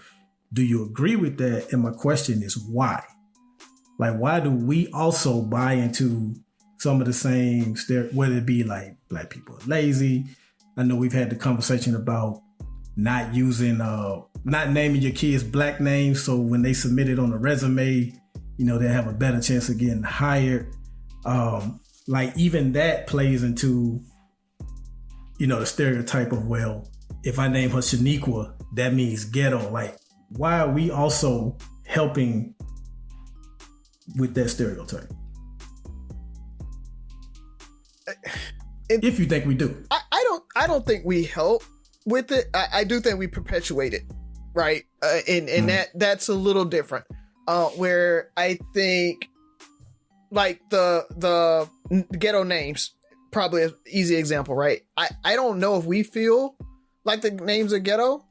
do you agree with that? And my question is why? Like, why do we also buy into some of the same whether it be like black people are lazy? I know we've had the conversation about not naming your kids black names. So when they submit it on a resume, they have a better chance of getting hired. Like even that plays into, the stereotype of, well, if I name her Shaniqua, that means ghetto. Like, why are we also helping with that stereotype? If you think we do. I don't think we help with it. I do think we perpetuate it, right? And that's a little different. Where I think like the ghetto names, probably an easy example, right? I don't know if we feel like the names are ghetto.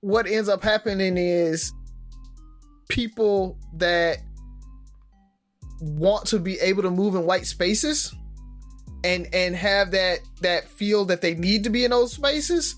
What ends up happening is people that want to be able to move in white spaces and have that feel that they need to be in those spaces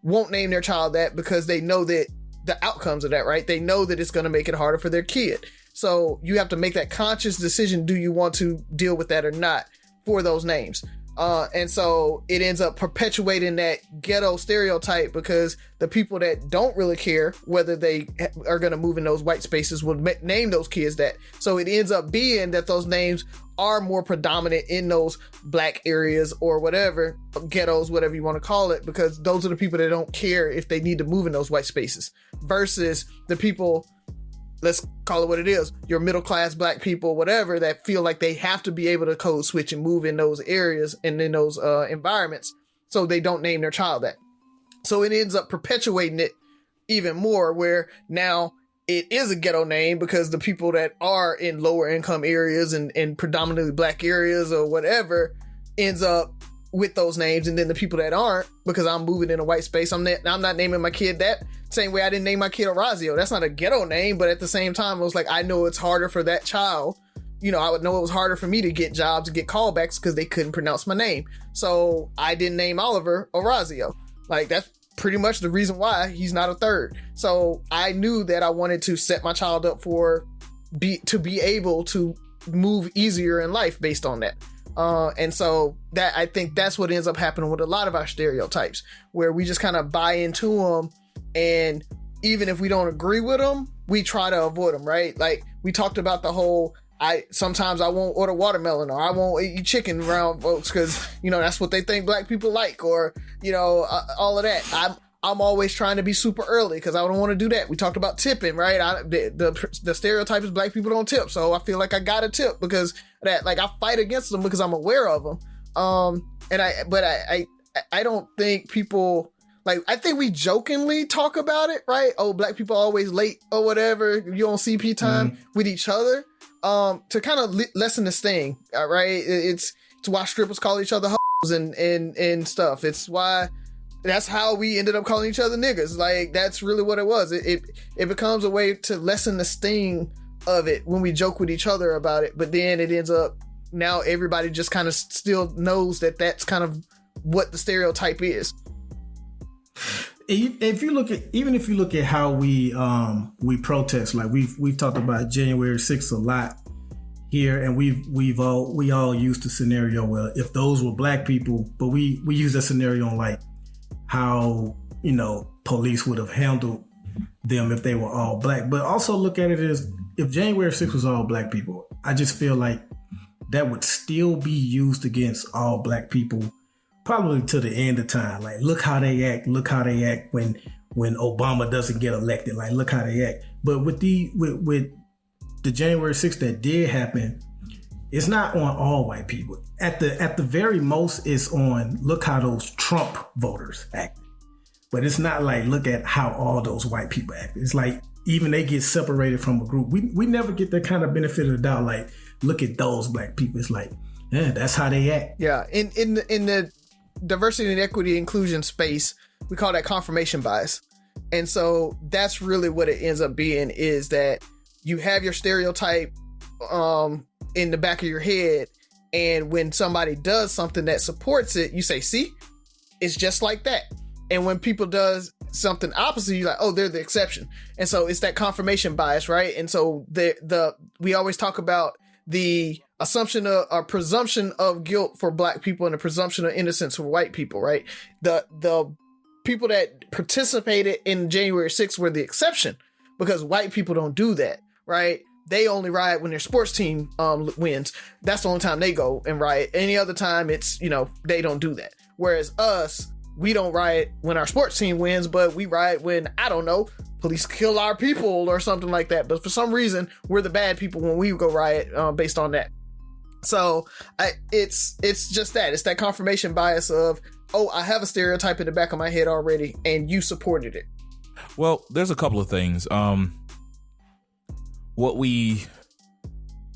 won't name their child that because they know that the outcomes of that, right? They know that it's going to make it harder for their kid. So you have to make that conscious decision. Do you want to deal with that or not for those names? And so it ends up perpetuating that ghetto stereotype because the people that don't really care whether they are going to move in those white spaces will name those kids that. So it ends up being that those names are more predominant in those black areas or whatever, ghettos, whatever you want to call it, because those are the people that don't care if they need to move in those white spaces versus the people, let's call it what it is, your middle class black people, whatever, that feel like they have to be able to code switch and move in those areas and in those environments. So they don't name their child that. So it ends up perpetuating it even more where now it is a ghetto name because the people that are in lower income areas and predominantly black areas or whatever ends up with those names. And then the people that aren't, because I'm moving in a white space, I'm not naming my kid that. Same way I didn't name my kid Razi. That's not a ghetto name, but at the same time, it was like, I know it's harder for that child. I would know it was harder for me to get jobs, to get callbacks because they couldn't pronounce my name. So I didn't name Oliver Orazio. Like, that's pretty much the reason why he's not a third. So I knew that I wanted to set my child up to be able to move easier in life based on that. And so that, I think that's what ends up happening with a lot of our stereotypes, where we just kind of buy into them. And even if we don't agree with them, we try to avoid them, right? Like we talked about the whole, sometimes I won't order watermelon or I won't eat chicken around folks because, that's what they think black people like, or, all of that. I'm always trying to be super early because I don't want to do that. We talked about tipping, right? The stereotype is black people don't tip. So I feel like I got to tip because of that, like I fight against them because I'm aware of them. But I don't think people, like, I think we jokingly talk about it, right? Oh, black people always late or whatever. You on CP time with each other. to kind of lessen the sting, right? It's why strippers call each other hoes and stuff. It's why that's how we ended up calling each other niggas. Like, that's really what it was. It becomes a way to lessen the sting of it when we joke with each other about it, but then it ends up, now everybody just kind of still knows that that's kind of what the stereotype is. If you look at how we protest, like we've talked about January 6th a lot here, and we all used the scenario where if those were black people, but we use that scenario on like how, you know, police would have handled them if they were all black. But also look at it as if January 6th was all black people, I just feel like that would still be used against all black people probably to the end of time. Like, look how they act when Obama doesn't get elected. Like, look how they act. But with the January 6th that did happen, it's not on all white people. At the very most, it's on look how those Trump voters acted. But it's not like look at how all those white people act. It's like even they get separated from a group. We never get that kind of benefit of the doubt. Like, look at those black people. It's like, yeah, that's how they act. Yeah, in the diversity and equity inclusion space, we call that confirmation bias. And so that's really what it ends up being, is that you have your stereotype in the back of your head, and when somebody does something that supports it, you say, see, it's just like that. And when people does something opposite, you're like, oh, they're the exception. And so it's that confirmation bias, right? And so we always talk about the assumption of or presumption of guilt for black people and the presumption of innocence for white people, right? The people that participated in January 6th were the exception, because white people don't do that, right? They only riot when their sports team wins. That's the only time they go and riot. Any other time, it's, you know, they don't do that. Whereas us, we don't riot when our sports team wins, but we riot when, I don't know, police kill our people or something like that. But for some reason, we're the bad people when we go riot based on that. So it's just that. It's that confirmation bias of, oh, I have a stereotype in the back of my head already, and you supported it. Well, there's a couple of things. I'm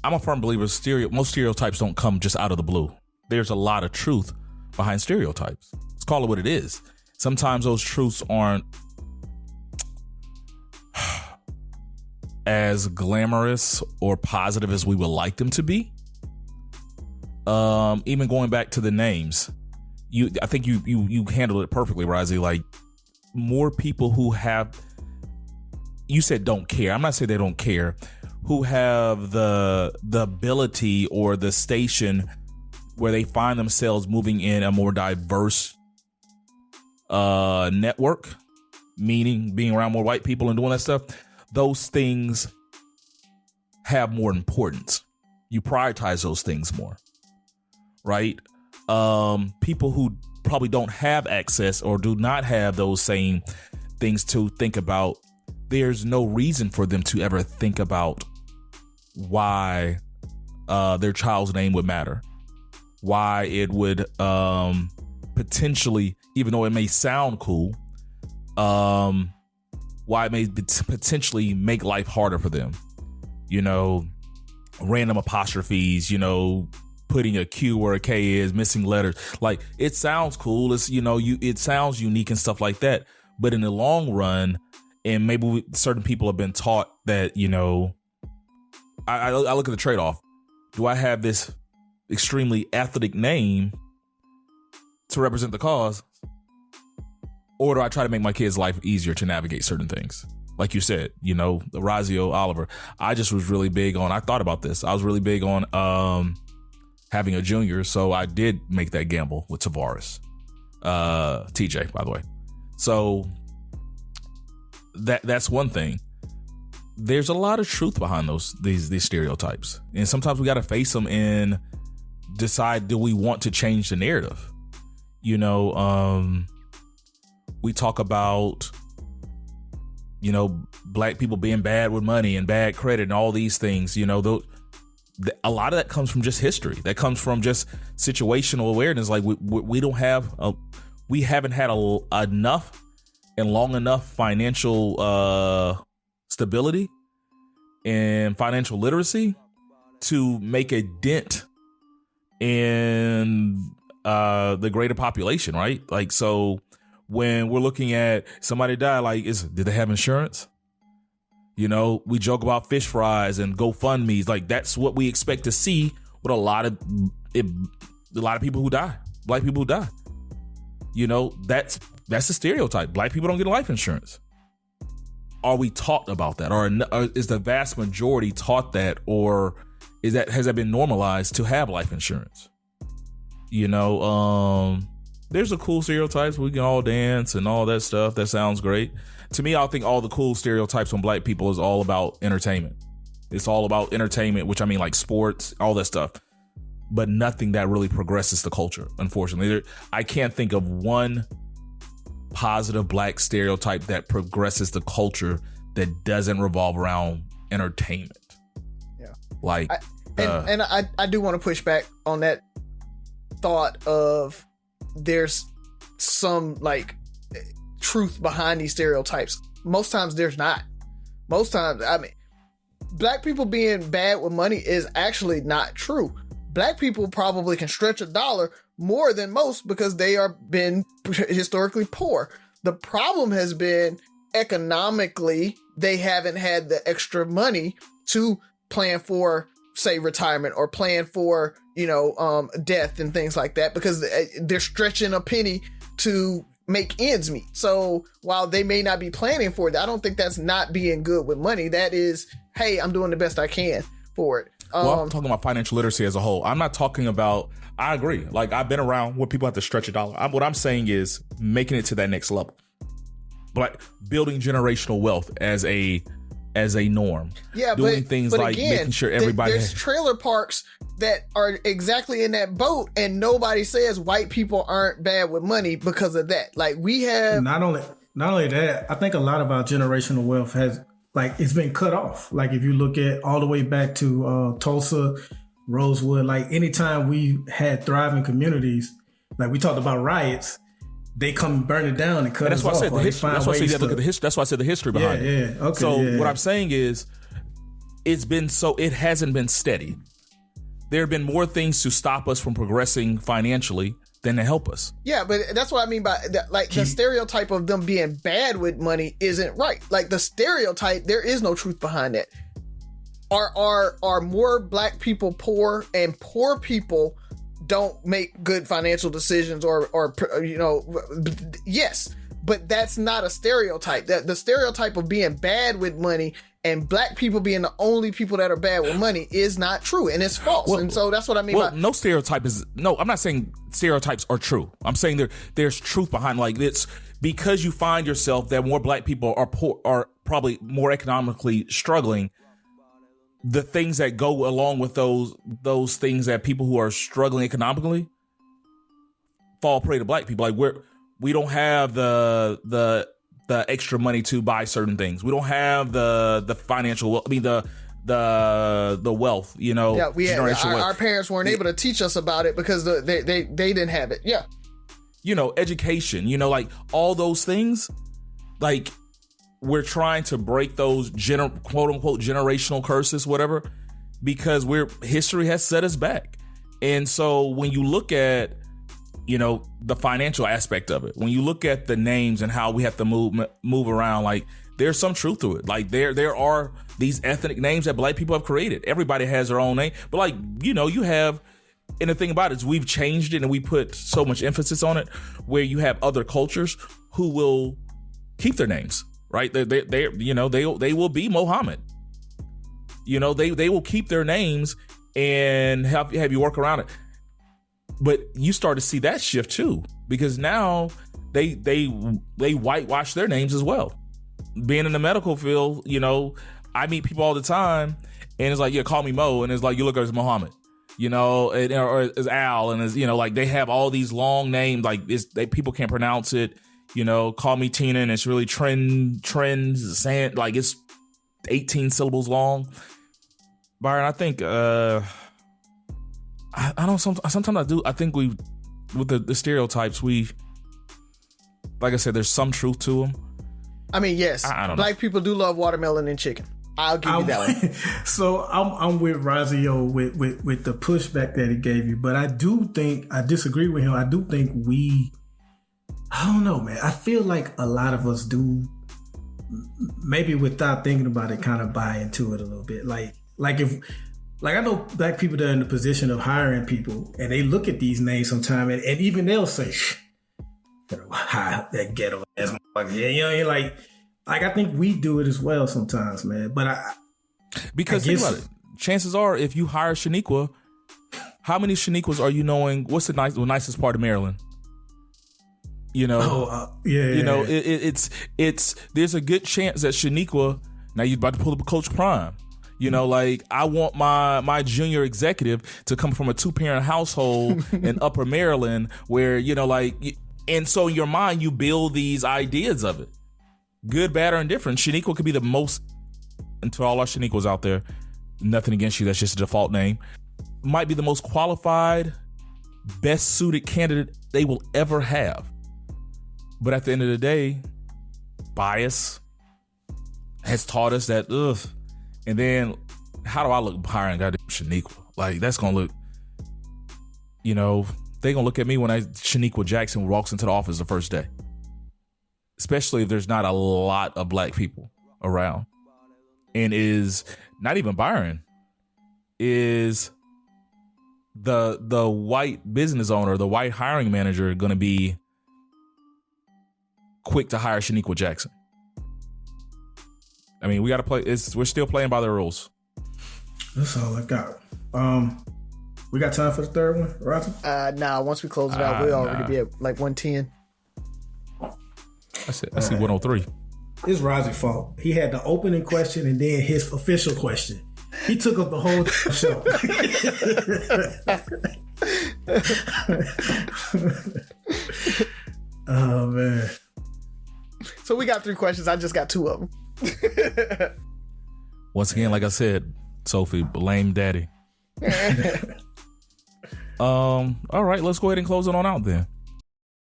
a firm believer most stereotypes don't come just out of the blue. There's a lot of truth behind stereotypes. Let's call it what it is. Sometimes those truths aren't as glamorous or positive as we would like them to be. Even going back to the names, I think you handled it perfectly, Razi. Like, more people who have, you said don't care. I'm not saying they don't care. Who have the ability or the station where they find themselves moving in a more diverse network, meaning being around more white people and doing that stuff. Those things have more importance. You prioritize those things more, right? People who probably don't have access or do not have those same things to think about, there's no reason for them to ever think about why their child's name would matter, why it would potentially, even though it may sound cool, why it may potentially make life harder for them. You know, random apostrophes, you know, putting a Q where a K is, missing letters. Like, it sounds cool. It's, you know, it sounds unique and stuff like that. But in the long run, and maybe certain people have been taught that, you know, I look at the trade-off. Do I have this extremely ethnic name to represent the cause? Or do I try to make my kids' life easier to navigate certain things? Like you said, you know, the Razi Oliver. I just was really big on, I thought about this. I was really big on having a junior. So I did make that gamble with Tavares. TJ, by the way. So that's one thing. There's a lot of truth behind these stereotypes. And sometimes we got to face them and decide, do we want to change the narrative? You know, we talk about, you know, black people being bad with money and bad credit and all these things. You know, a lot of that comes from just history. That comes from just situational awareness. Like we don't have, we haven't had enough and long enough financial stability and financial literacy to make a dent in the greater population, right? Like, so when we're looking at somebody died, like, did they have insurance? You know, we joke about fish fries and GoFundMe's. Like, that's what we expect to see with a lot of people who die, black people who die. You know, that's a stereotype. Black people don't get life insurance. Are we taught about that, or is the vast majority taught that, or has that been normalized to have life insurance? You know, there's a cool stereotypes. We can all dance and all that stuff. That sounds great. To me, I think all the cool stereotypes on black people is all about entertainment. It's all about entertainment, which I mean like sports, all that stuff, but nothing that really progresses the culture. Unfortunately, I can't think of one positive black stereotype that progresses the culture that doesn't revolve around entertainment. Yeah. Like, I do want to push back on that thought of there's some like truth behind these stereotypes. Most times there's not. Most times, I mean, black people being bad with money is actually not true. Black people probably can stretch $1 more than most because they are been historically poor. The problem has been economically, they haven't had the extra money to plan for, say, retirement or plan for, death and things like that, because they're stretching a penny to make ends meet. So while they may not be planning for it, I don't think that's not being good with money. That is, hey, I'm doing the best I can for it. Well, I'm talking about financial literacy as a whole. I'm not talking about, I agree. Like, I've been around where people have to stretch $1. What I'm saying is making it to that next level. But building generational wealth as a norm. Yeah, doing things but like again, making sure everybody there's trailer parks that are exactly in that boat, and nobody says white people aren't bad with money because of that. Like, we have not only that, I think a lot of our generational wealth has, like, it's been cut off. Like, if you look at all the way back to Tulsa, Rosewood, like, anytime we had thriving communities, like we talked about riots, they come burn it down and cut us off. That's why I said the history. That's why I said the history behind it. Yeah. Okay. So what I'm saying is, it hasn't been steady. There have been more things to stop us from progressing financially than to help us. Yeah, but that's what I mean by that. Like, the stereotype of them being bad with money isn't right. Like, the stereotype, there is no truth behind that. Are more black people poor, and poor people don't make good financial decisions or yes, but that's not a stereotype. That the stereotype of being bad with money and black people being the only people that are bad with money is not true, and it's false. And so that's what I mean. No stereotype is no. I'm not saying stereotypes are true. I'm saying there's truth behind. Like, it's because you find yourself that more black people are poor, are probably more economically struggling. The things that go along with those things that people who are struggling economically fall prey to black people. Like, we don't have the extra money to buy certain things. We don't have the financial. I mean the wealth. Yeah, our parents weren't able to teach us about it because they didn't have it. Yeah, education. Like, all those things. Like, we're trying to break those quote unquote generational curses, whatever, because history has set us back. And so when you look at, the financial aspect of it, when you look at the names and how we have to move around, like, there's some truth to it. Like, there are these ethnic names that black people have created. Everybody has their own name, but, like, you have, and the thing about it is we've changed it and we put so much emphasis on it, where you have other cultures who will keep their names. Right, they will be Mohammed. They will keep their names and have you work around it. But you start to see that shift too, because now they whitewash their names as well. Being in the medical field, I meet people all the time, and it's like, yeah, call me Mo, and it's like, you look at it as Mohammed, or as Al, and as like, they have all these long names, like people can't pronounce it. Call me Tina, and it's really trends, like, it's 18 syllables long. Byron, I think, I don't, sometimes I think with the stereotypes, like I said, there's some truth to them. I mean, yes, I don't know. Black people do love watermelon and chicken. I'll give you that one. So I'm with Razi with the pushback that he gave you, but I disagree with him. I do think I don't know, man. I feel like a lot of us do, maybe without thinking about it, kind of buy into it a little bit. Like I know black people that are in the position of hiring people, and they look at these names sometimes, and even they'll say, that ghetto ass motherfucker. Yeah, you know, like I think we do it as well sometimes, man. But because think about it. Chances are, if you hire Shaniqua, how many Shaniquas are you knowing? What's the nicest part of Maryland? You know, it's there's a good chance that Shaniqua. Now you're about to pull up a Coach Prime. You know, like I want my junior executive to come from a 2-parent household in Upper Maryland, where and so in your mind you build these ideas of it. Good, bad, or indifferent. Shaniqua could be the most, and to all our Shaniquas out there, nothing against you, that's just a default name, might be the most qualified, best suited candidate they will ever have. But at the end of the day, bias has taught us that, and then how do I look hiring goddamn Shaniqua? Like, that's going to look, they're going to look at me when Shaniqua Jackson walks into the office the first day. Especially if there's not a lot of black people around. And is not even Byron, is the white business owner, the white hiring manager going to be quick to hire Shaniqua Jackson? I mean, we got to play. We're still playing by the rules. That's all I got. We got time for the third one, Razi? Nah. Once we close it out, we'll already be at like 110. I see 103. It's Razi's fault. He had the opening question and then his official question. He took up the whole show. Oh, man. So we got 3 questions. I just got 2 of them. Once again, like I said, Sophie, blame daddy. All right, let's go ahead and close it on out then.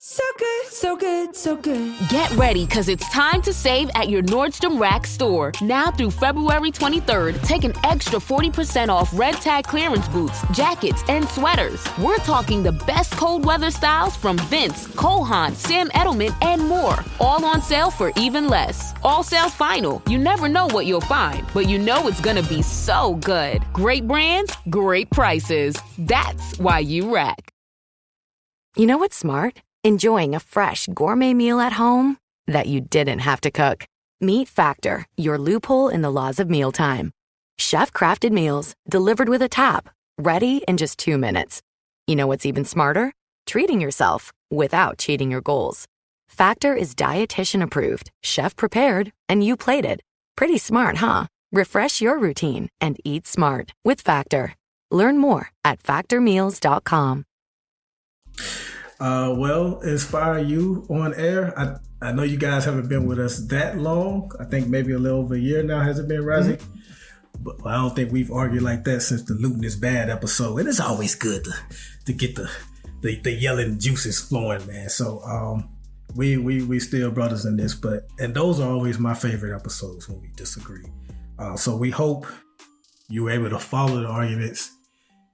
So good, so good, so good. Get ready, because it's time to save at your Nordstrom Rack store. Now through February 23rd, take an extra 40% off red tag clearance boots, jackets, and sweaters. We're talking the best cold weather styles from Vince, Cole Haan, Sam Edelman, and more. All on sale for even less. All sales final. You never know what you'll find, but you know it's gonna be so good. Great brands, great prices. That's why you rack. You know what's smart? Enjoying a fresh gourmet meal at home that you didn't have to cook. Meet Factor, your loophole in the laws of mealtime. Chef-crafted meals delivered with a tap, ready in just 2 minutes. You know what's even smarter? Treating yourself without cheating your goals. Factor is dietitian approved, chef prepared, and you plated. Pretty smart, huh? Refresh your routine and eat smart with Factor. Learn more at factormeals.com. Well, Inspire You on air. I know you guys haven't been with us that long. I think maybe a little over a year now, has it been, Razi? Mm-hmm. But I don't think we've argued like that since the Looting is Bad episode. And it's always good to get the yelling juices flowing, man. So we still brothers in this, and those are always my favorite episodes when we disagree. So we hope you were able to follow the arguments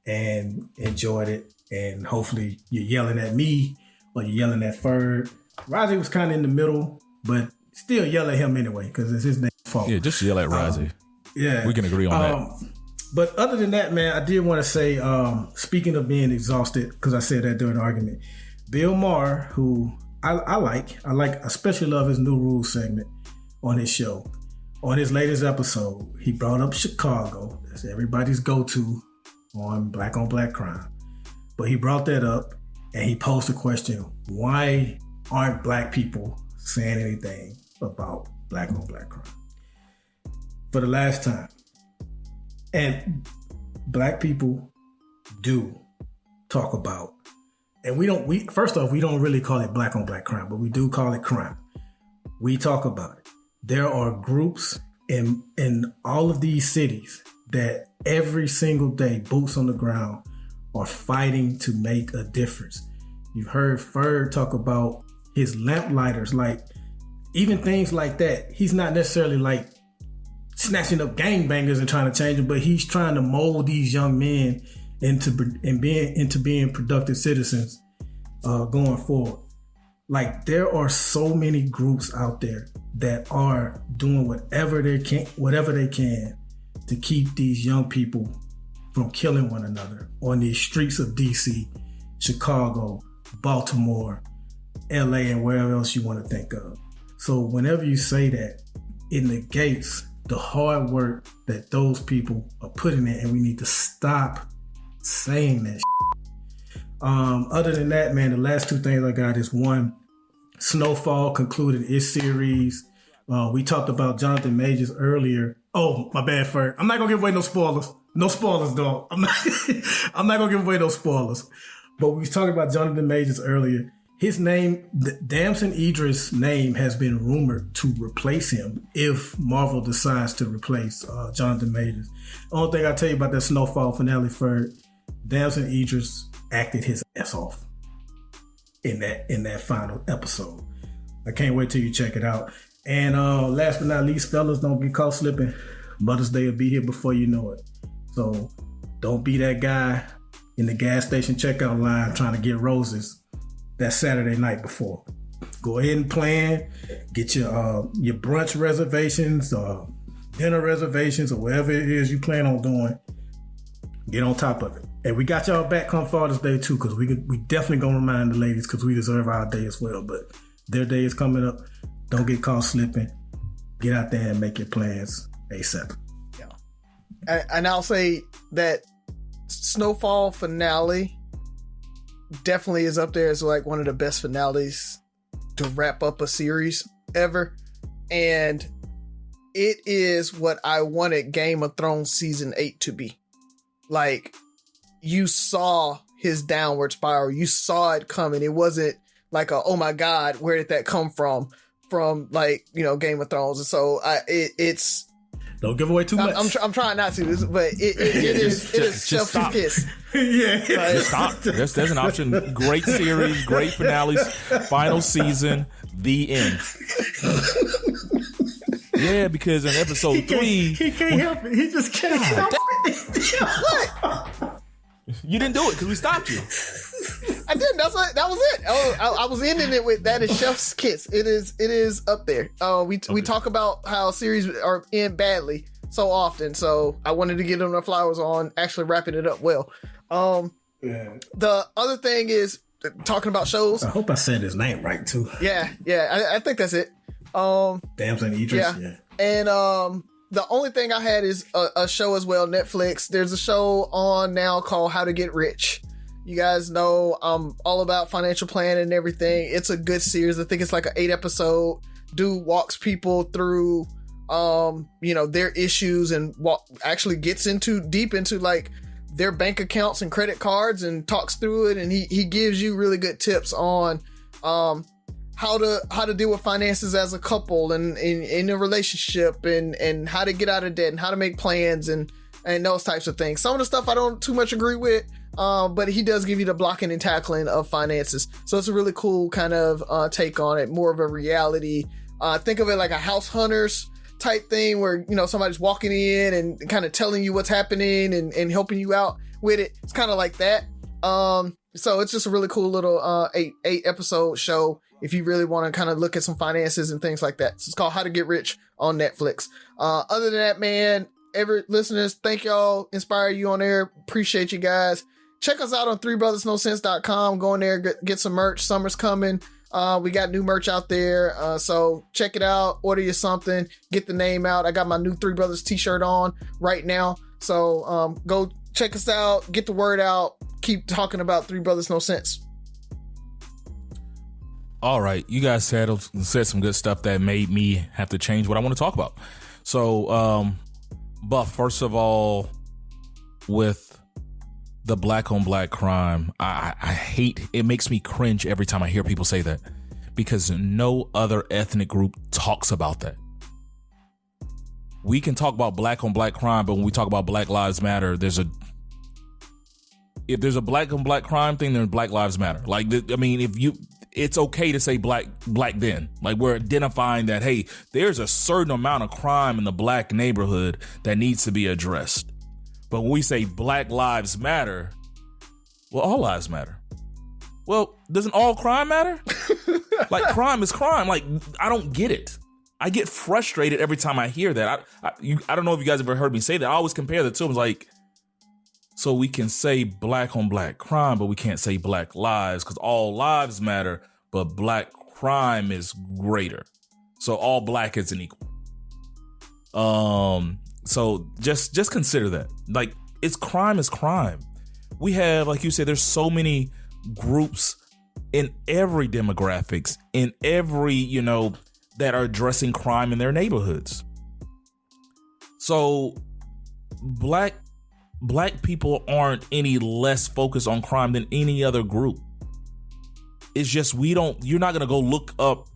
and enjoyed it. And hopefully you're yelling at me or you're yelling at Ferg. Razi was kind of in the middle, but still yell at him anyway because it's his damn fault. Yeah, just yell at Razi. Yeah. We can agree on that. But other than that, man, I did want to say, speaking of being exhausted, because I said that during the argument, Bill Maher, who I like, especially love his New Rules segment on his show. On his latest episode, he brought up Chicago. That's everybody's go-to on black crime. But he brought that up and he posed the question, why aren't black people saying anything about black on black crime? For the last time. And black people do talk about, and first off, we don't really call it black on black crime, but we do call it crime. We talk about it. There are groups in all of these cities that every single day, boots on the ground, are fighting to make a difference. You've heard Ferg talk about his lamp lighters, like even things like that. He's not necessarily like snatching up gangbangers and trying to change them, but he's trying to mold these young men into being productive citizens going forward. Like, there are so many groups out there that are doing whatever they can to keep these young people from killing one another on these streets of DC, Chicago, Baltimore, LA, and wherever else you want to think of. So whenever you say that, it negates the hard work that those people are putting in, and we need to stop saying that shit. Other than that, man, the last two things I got is one, Snowfall concluded its series. We talked about Jonathan Majors earlier. Oh, my bad, Ferg. I'm not gonna give away no spoilers. No spoilers, dog. I'm not gonna give away no spoilers. But we was talking about Jonathan Majors earlier. His name, Damson Idris' name, has been rumored to replace him if Marvel decides to replace Jonathan Majors. The only thing I'll tell you about that Snowfall finale, Ferg, Damson Idris acted his ass off in that final episode. I can't wait till you check it out. And last but not least, fellas, don't get caught slipping. Mother's Day will be here before you know it. So don't be that guy in the gas station checkout line trying to get roses that Saturday night before. Go ahead and plan. Get your brunch reservations, dinner reservations, or whatever it is you plan on doing. Get on top of it. And we got y'all back come Father's Day too, because we definitely gonna remind the ladies, because we deserve our day as well. But their day is coming up. Don't get caught slipping. Get out there and make your plans ASAP. Yeah. And I'll say that Snowfall finale definitely is up there as like one of the best finales to wrap up a series ever. And it is what I wanted Game of Thrones season 8 to be. Like, you saw his downward spiral. You saw it coming. It wasn't like oh my God, where did that come from? From like, Game of Thrones. And so it's don't give away too much. I'm trying not to, but it is chef's kiss. Yeah, just stop. There's an option. Great series, great finales, final season, the end. Yeah, because in episode 3, he can't help it. He just can't help it. What? You didn't do it because we stopped you. I didn't. That was it. Oh, I was ending it with that is chef's kiss. It is up there. We talk about how series are end badly so often, so I wanted to get them the flowers on actually wrapping it up well. Yeah. The other thing is talking about shows. I hope I said his name right too. Yeah. I think that's it. Damson Idris. Yeah. And the only thing I had is a show as well, Netflix. There's a show on now called How to Get Rich. You guys know I'm all about financial planning and everything. It's a good series. I think it's like an 8-episode. Dude walks people through, their issues and actually gets deep into like their bank accounts and credit cards and talks through it. And he gives you really good tips on, how to deal with finances as a couple and in a relationship and how to get out of debt and how to make plans and those types of things. Some of the stuff I don't too much agree with, but he does give you the blocking and tackling of finances. So it's a really cool kind of take on it, more of a reality. Think of it like a House Hunters type thing where, somebody's walking in and kind of telling you what's happening and helping you out with it. It's kind of like that. So it's just a really cool little 8-episode show if you really want to kind of look at some finances and things like that. So it's called How to Get Rich on Netflix. Other than that, man, listeners, thank y'all. Inspire you on there. Appreciate you guys. Check us out on threebrothersnosense.com. Go in there, get some merch. Summer's coming. We got new merch out there. So check it out. Order you something. Get the name out. I got my new Three Brothers t-shirt on right now. So go check us out. Get the word out. Keep talking about Three Brothers No Sense. All right. You guys said some good stuff that made me have to change what I want to talk about. So, Buff, first of all, with the black on black crime, I hate, it makes me cringe every time I hear people say that, because no other ethnic group talks about that. We can talk about black on black crime, but when we talk about Black Lives Matter, if there's a black on black crime thing, then Black Lives Matter. Like, I mean, it's okay to say black then. Like, we're identifying that, hey, there's a certain amount of crime in the black neighborhood that needs to be addressed. But when we say Black Lives Matter, well, all lives matter. Well, doesn't all crime matter? Like, crime is crime. Like, I don't get it. I get frustrated every time I hear that. I don't know if you guys ever heard me say that. I always compare the two. I was like, so we can say black on black crime, but we can't say black lives because all lives matter, but black crime is greater. So all black isn't equal. So just consider that. Like, it's crime is crime. We have, like you said, there's so many groups in every demographics, in every, that are addressing crime in their neighborhoods. So black people aren't any less focused on crime than any other group. It's just you're not going to go look up,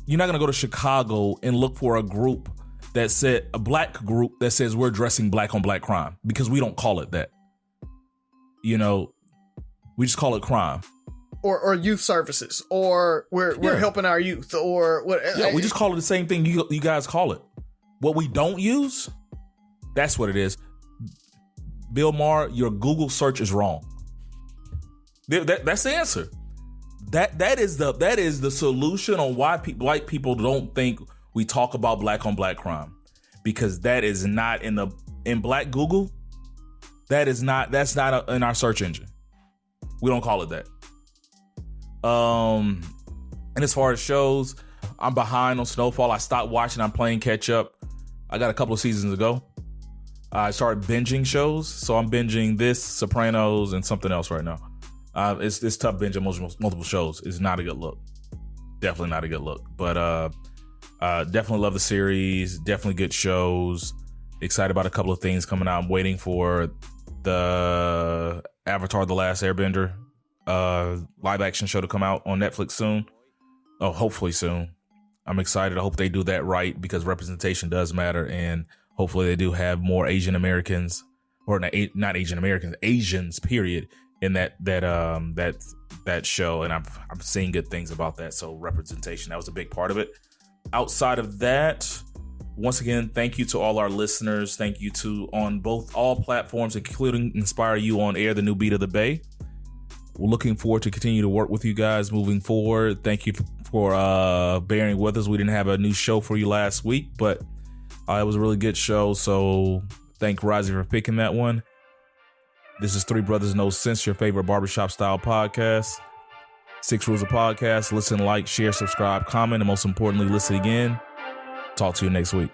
you're not going to go to Chicago and look for a group that said, a black group that says we're addressing black on black crime, because we don't call it that. We just call it crime. Or youth services, or we're helping our youth, or what? Yeah, we just call it the same thing you guys call it. What we don't use, that's what it is. Bill Maher, your Google search is wrong. That's the answer. That is the solution on why white people don't think we talk about black on black crime, because that is not in black Google. That's not in our search engine. We don't call it that. And as far as shows, I'm behind on Snowfall. I stopped watching. I'm playing catch up. I got a couple of seasons ago. I started binging shows, so I'm binging this, Sopranos, and something else right now. It's tough binging multiple shows. It's not a good look. Definitely not a good look. But definitely love the series. Definitely good shows. Excited about a couple of things coming out. I'm waiting for the Avatar: The Last Airbender live action show to come out on Netflix soon. Oh, hopefully soon. I'm excited. I hope they do that right, because representation does matter, and hopefully they do have more Asian Americans, or not Asian Americans, Asians period, in that show. And I'm seeing good things about that. So representation, that was a big part of it. Outside of that, once again, thank you to all our listeners. Thank you to on all platforms, including Inspire You on Air, the new beat of the Bay. We're looking forward to continue to work with you guys moving forward. Thank you for bearing with us. We didn't have a new show for you last week, but it was a really good show. So thank Razi for picking that one. This is Three Brothers No Sense, your favorite barbershop style podcast. 6 rules of podcast: listen, like, share, subscribe, comment, and most importantly, listen again. Talk to you next week.